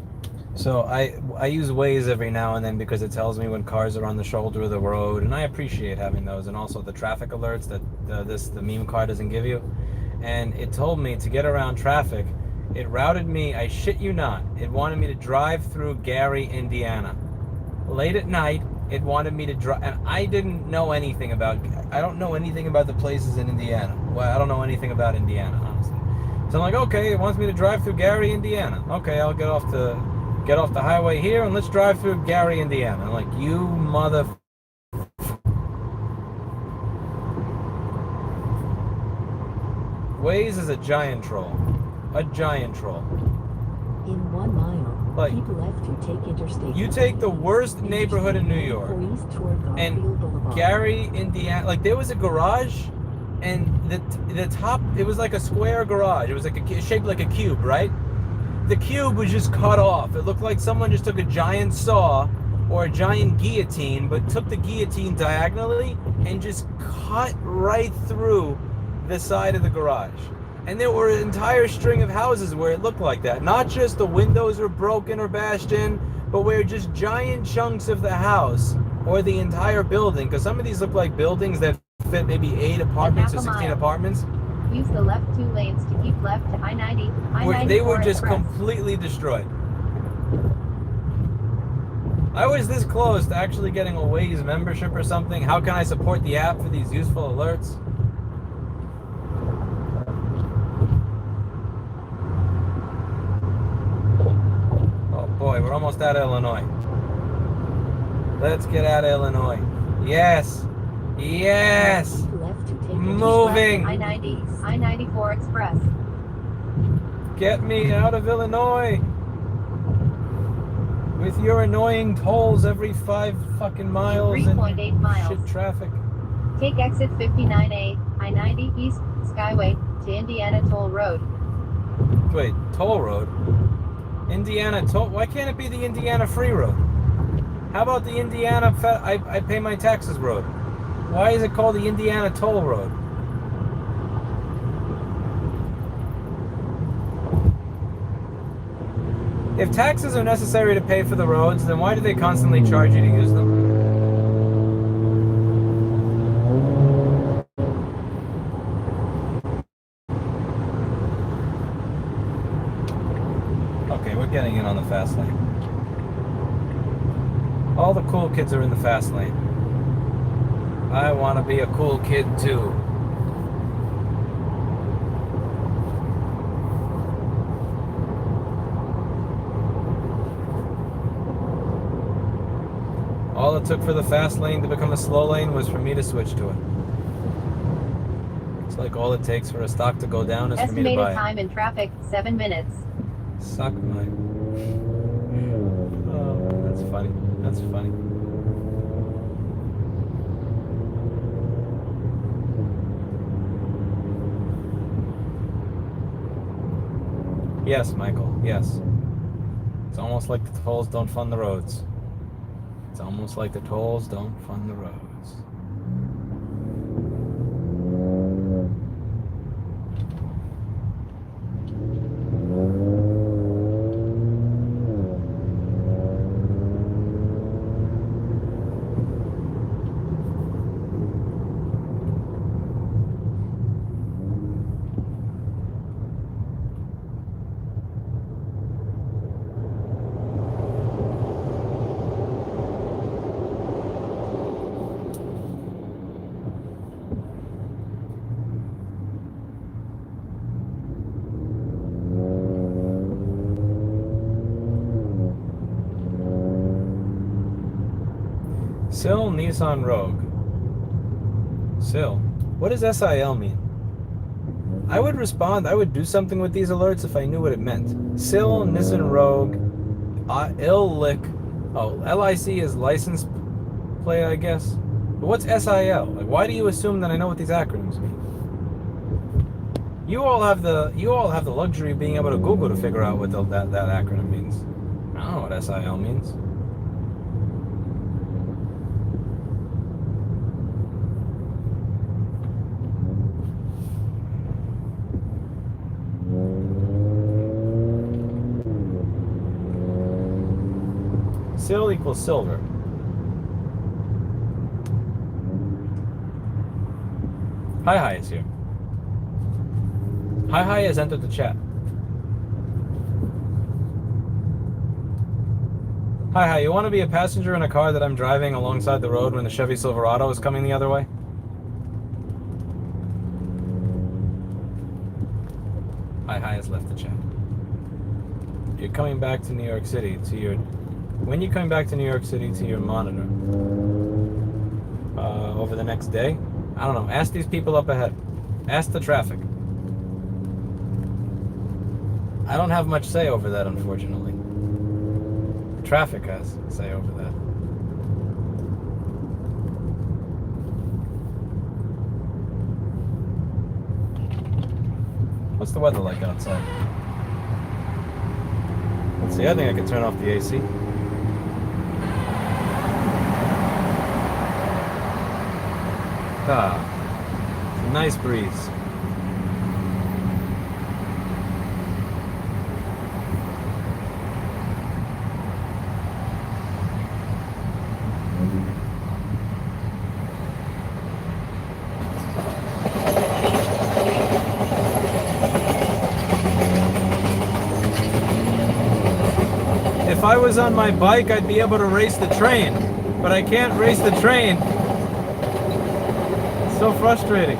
So I use Waze every now and then because it tells me when cars are on the shoulder of the road, and I appreciate having those, and also the traffic alerts that the meme car doesn't give you. And it told me to get around traffic. It routed me, I shit you not, it wanted me to drive through Gary, Indiana. Late at night, it wanted me to drive, and I don't know anything about the places in Indiana. Well, I don't know anything about Indiana, honestly. So I'm like, okay, it wants me to drive through Gary, Indiana. Okay, I'll get off the highway here and let's drive through Gary, Indiana. I'm like, you mother. Waze is a giant troll. A giant troll. In 1 mile, Like, keep left to take Interstate. You take the worst neighborhood in New York, and Gary, Indiana, like there was a garage, and the top, it was like a square garage. It was like shaped like a cube, right? The cube was just cut off. It looked like someone just took a giant saw or a giant guillotine, but took the guillotine diagonally and just cut right through the side of the garage. And there were an entire string of houses where it looked like that. Not just the windows were broken or bashed in, but where just giant chunks of the house or the entire building, because some of these look like buildings that fit maybe 8 apartments or 16 apartments. Use the left 2 lanes to keep left to I-90, I-94 They were just Express. completely destroyed. I was this close to actually getting a Waze membership or something. How can I support the app for these useful alerts? Oh boy, we're almost out of Illinois. Let's get out of Illinois. Yes! Yes! Left to take Moving. I-90, I-94 Express. Get me out of Illinois. With your annoying tolls every 5 fucking miles 3.8 and miles. shit traffic. Take exit 59A, I-90 East, Skyway, to Indiana Toll Road. Wait, toll road? Indiana toll? Why can't it be the Indiana free road? How about the Indiana I pay my taxes road? Why is it called the Indiana toll road? If taxes are necessary to pay for the roads, then why do they constantly charge you to use them? Okay, we're getting in on the fast lane. All the cool kids are in the fast lane. I want to be a cool kid too. All it took for the fast lane to become a slow lane was for me to switch to it. It's like all it takes for a stock to go down is for me to Estimated buy it. time in traffic, 7 minutes. Suck my... Oh, that's funny. That's funny. Yes, Michael, yes. It's almost like the tolls don't fund the roads. It's almost like the tolls don't fund the roads. SIL Nissan Rogue. SIL? What does SIL mean? I would respond, I would do something with these alerts if I knew what it meant. SIL Nissan Rogue. ILLIC. Oh, LIC is license plate, I guess. But what's SIL? Like, why do you assume that I know what these acronyms mean? You all have the luxury of being able to Google to figure out what that acronym means. I don't know what SIL means. SIL equals silver. Hi is here. Hi has entered the chat. Hi, you want to be a passenger in a car that I'm driving alongside the road when the Chevy Silverado is coming the other way? Hi has left the chat. You're coming back to New York City to your... When you coming back to New York City to your monitor? Over the next day? I don't know. Ask these people up ahead. Ask the traffic. I don't have much say over that, unfortunately. The traffic has say over that. What's the weather like outside? Let's see, I think I can turn off the AC. Ah, it's a nice breeze. If I was on my bike, I'd be able to race the train, but I can't race the train. It's so frustrating.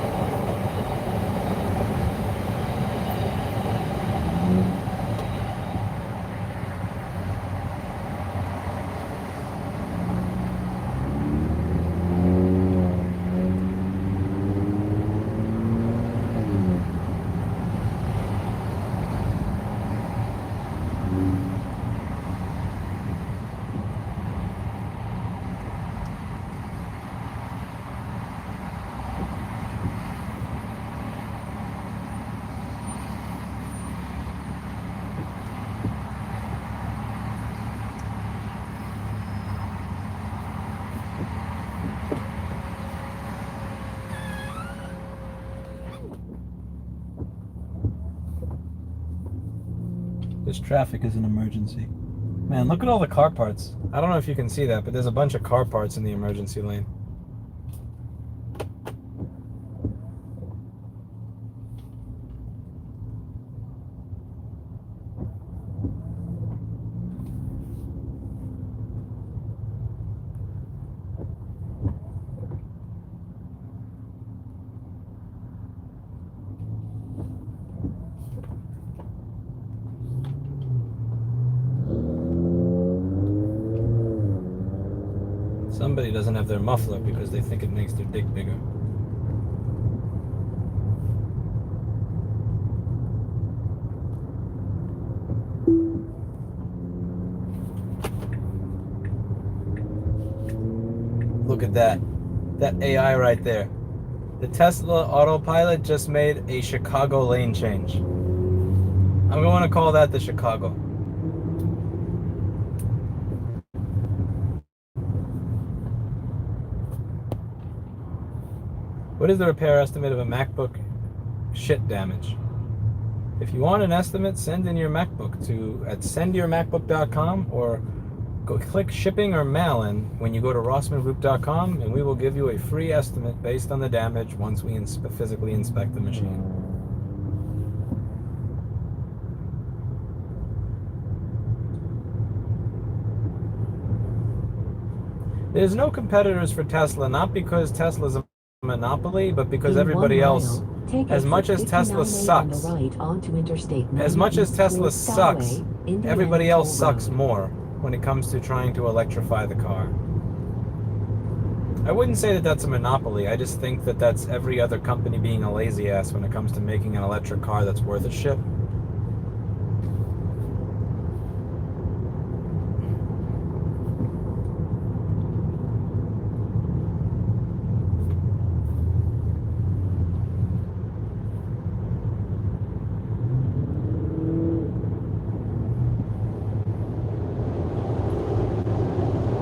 This traffic is an emergency. Man, look at all the car parts. I don't know if you can see that, but there's a bunch of car parts in the emergency lane. Somebody doesn't have their muffler because they think it makes their dick bigger. Look at that. That AI right there. The Tesla Autopilot just made a Chicago lane change. I'm going to call that the Chicago. What is the repair estimate of a MacBook shit damage? If you want an estimate, send in your MacBook to at sendyourmacbook.com or go click shipping or mail in when you go to rossmangroup.com, and we will give you a free estimate based on the damage once we physically inspect the machine. There's no competitors for Tesla, not because Tesla's a monopoly, but because In everybody 1 mile, else, take as much as exit Tesla 59A on the sucks, right onto Interstate as 90 much as east Tesla toward sucks, Skyway, Indiana everybody else Toll sucks Road. more when it comes to trying to electrify the car. I wouldn't say that that's a monopoly. I just think that that's every other company being a lazy ass when it comes to making an electric car that's worth a shit.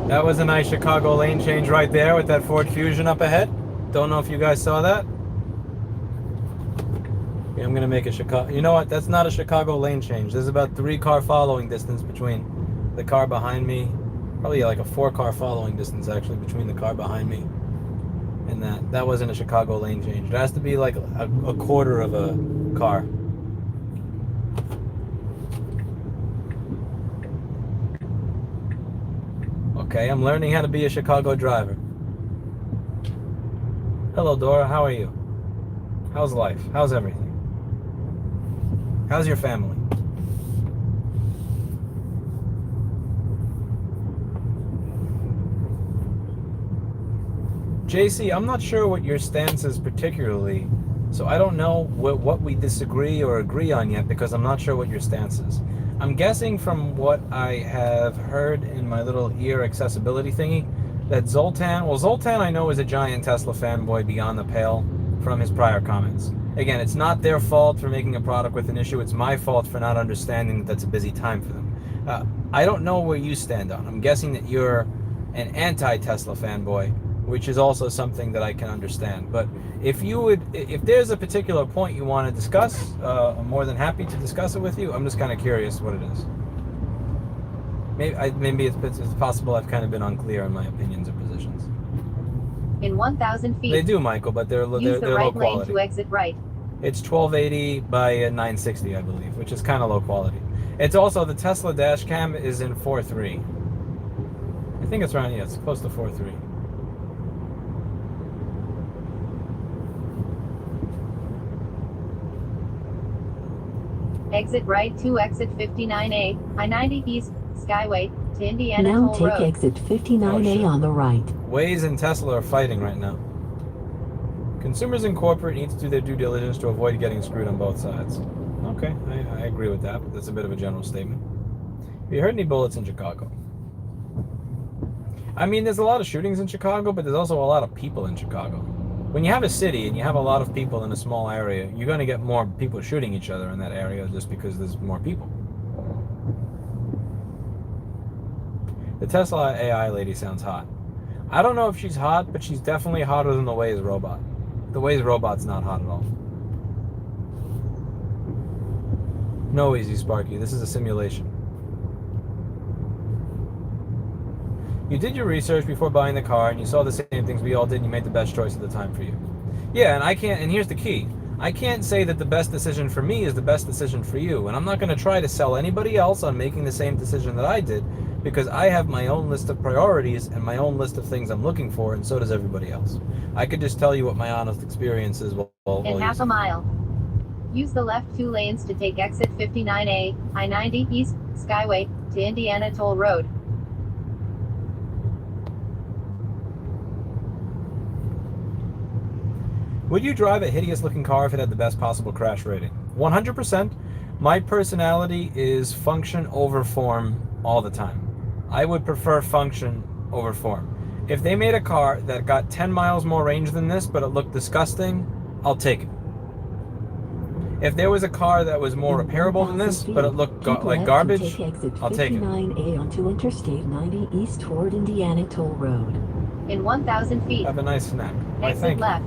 That was a nice Chicago lane change right there with that Ford Fusion up ahead. Don't know if you guys saw that. Yeah, I'm gonna make a Chicago. You know what? That's not a Chicago lane change. There's about 3-car following distance between the car behind me. Probably like a 4-car following distance actually between the car behind me and that. That wasn't a Chicago lane change. It has to be like a quarter of a car. Okay, I'm learning how to be a Chicago driver. Hello, Dora. How are you? How's life? How's everything? How's your family? JC, I'm not sure what your stance is particularly, so I don't know what we disagree or agree on yet because I'm not sure what your stance is. I'm guessing from what I have heard in my little ear accessibility thingy that Zoltan I know is a giant Tesla fanboy beyond the pale from his prior comments. Again, it's not their fault for making a product with an issue. It's my fault for not understanding that that's a busy time for them. I don't know where you stand on. I'm guessing that you're an anti-Tesla fanboy, which is also something that I can understand. But if there's a particular point you want to discuss, I'm more than happy to discuss it with you. I'm just kind of curious what it is. Maybe it's possible I've kind of been unclear in my opinions or positions. In 1,000 feet. They do, Michael, but they're use the low right lane quality. to exit right. It's 1280 by 960, I believe, which is kind of low quality. It's also, the Tesla dash cam is in 4.3. I think it's around, yeah, it's close to 4.3. Exit right to exit 59A, I-90 East, Skyway, to Indiana Now Toll take Road. exit 59A Oh, shit. on the right. Waze and Tesla are fighting right now. Consumers and corporate need to do their due diligence to avoid getting screwed on both sides. Okay, I agree with that, but that's a bit of a general statement. Have you heard any bullets in Chicago? I mean, there's a lot of shootings in Chicago, but there's also a lot of people in Chicago. When you have a city and you have a lot of people in a small area, you're going to get more people shooting each other in that area just because there's more people. The Tesla AI lady sounds hot. I don't know if she's hot, but she's definitely hotter than the Waze robot. The Waze robot's not hot at all. No, Easy Sparky, this is a simulation. You did your research before buying the car, and you saw the same things we all did, and you made the best choice at the time for you. Yeah, and I can't, and here's the key. I can't say that the best decision for me is the best decision for you, and I'm not going to try to sell anybody else on making the same decision that I did, because I have my own list of priorities and my own list of things I'm looking for, and so does everybody else. I could just tell you what my honest experience is In half a mile. Use the left 2 lanes to take exit 59A, I-90 East, Skyway, to Indiana Toll Road. Would you drive a hideous looking car if it had the best possible crash rating? 100%. My personality is function over form all the time. I would prefer function over form. If they made a car that got 10 miles more range than this, but it looked disgusting, I'll take it. If there was a car that was more repairable than this, but it looked like garbage, I'll take it. 59A onto Interstate 90 East toward Indiana Toll Road. In 1,000 feet. Have a nice snack. Why, Exit thank you. left.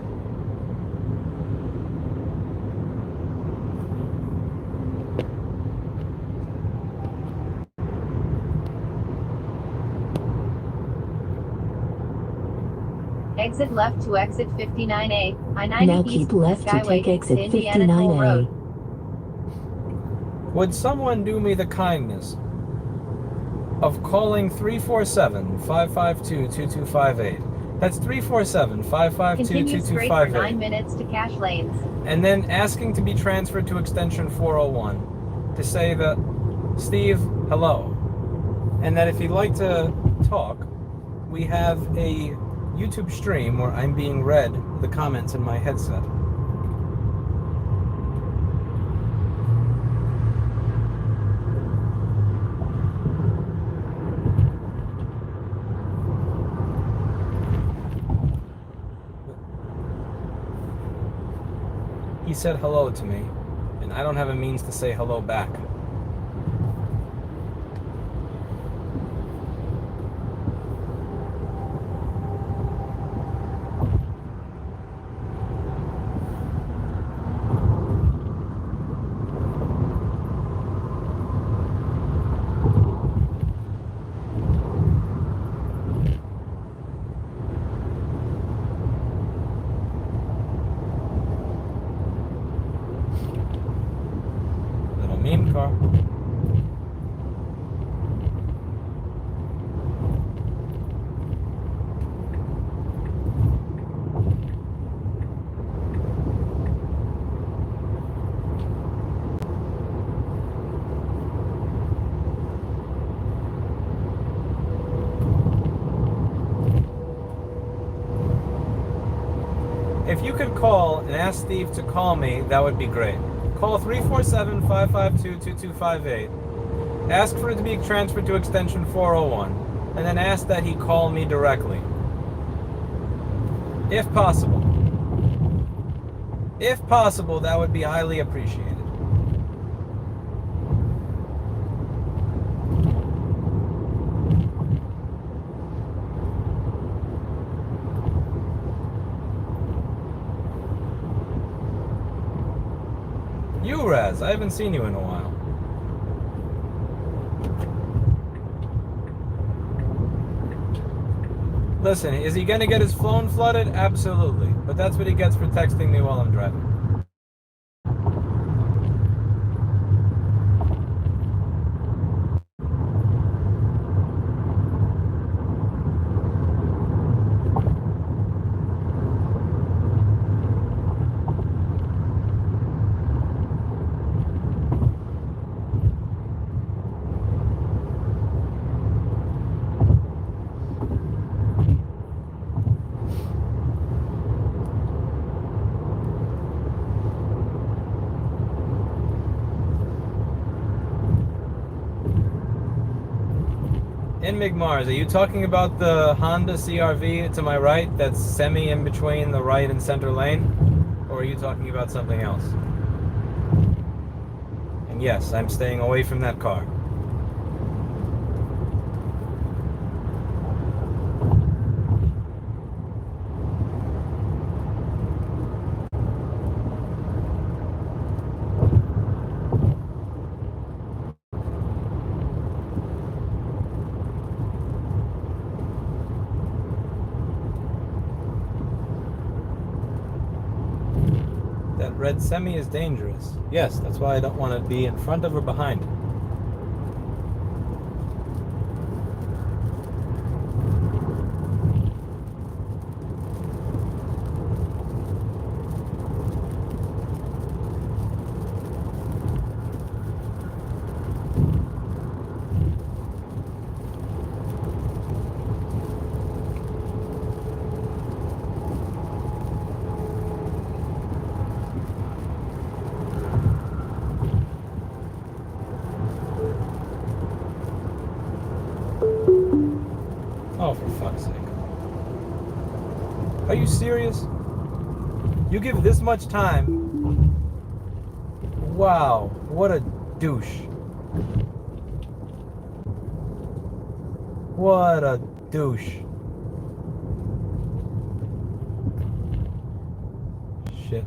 Exit left to exit 59A, I-90 Now East, keep left to Skyway, take exit to Indiana Toll 59A. Road. Would someone do me the kindness of calling 347-552-2258? That's 347-552-2258. Continue straight for 9 minutes to cash lanes. And then asking to be transferred to extension 401 to say that, Steve, hello. And that if you'd like to talk, we have a YouTube stream where I'm being read the comments in my headset. He said hello to me, and I don't have a means to say hello back. Meme car. If you could call and ask Steve to call me, that would be great. Call 347-552-2258. Ask for it to be transferred to extension 401, and then ask that he call me directly. If possible. If possible, that would be highly appreciated. You, Raz, I haven't seen you in a while. Listen, is he gonna get his phone flooded? Absolutely. But that's what he gets for texting me while I'm driving. In Mars, are you talking about the Honda CR-V to my right that's semi in between the right and center lane? Or are you talking about something else? And yes, I'm staying away from that car. That red semi is dangerous. Yes, that's why I don't want to be in front of or behind it. Oh, for fuck's sake. Are you serious? You give this much time? Wow, what a douche. What a douche. Shit.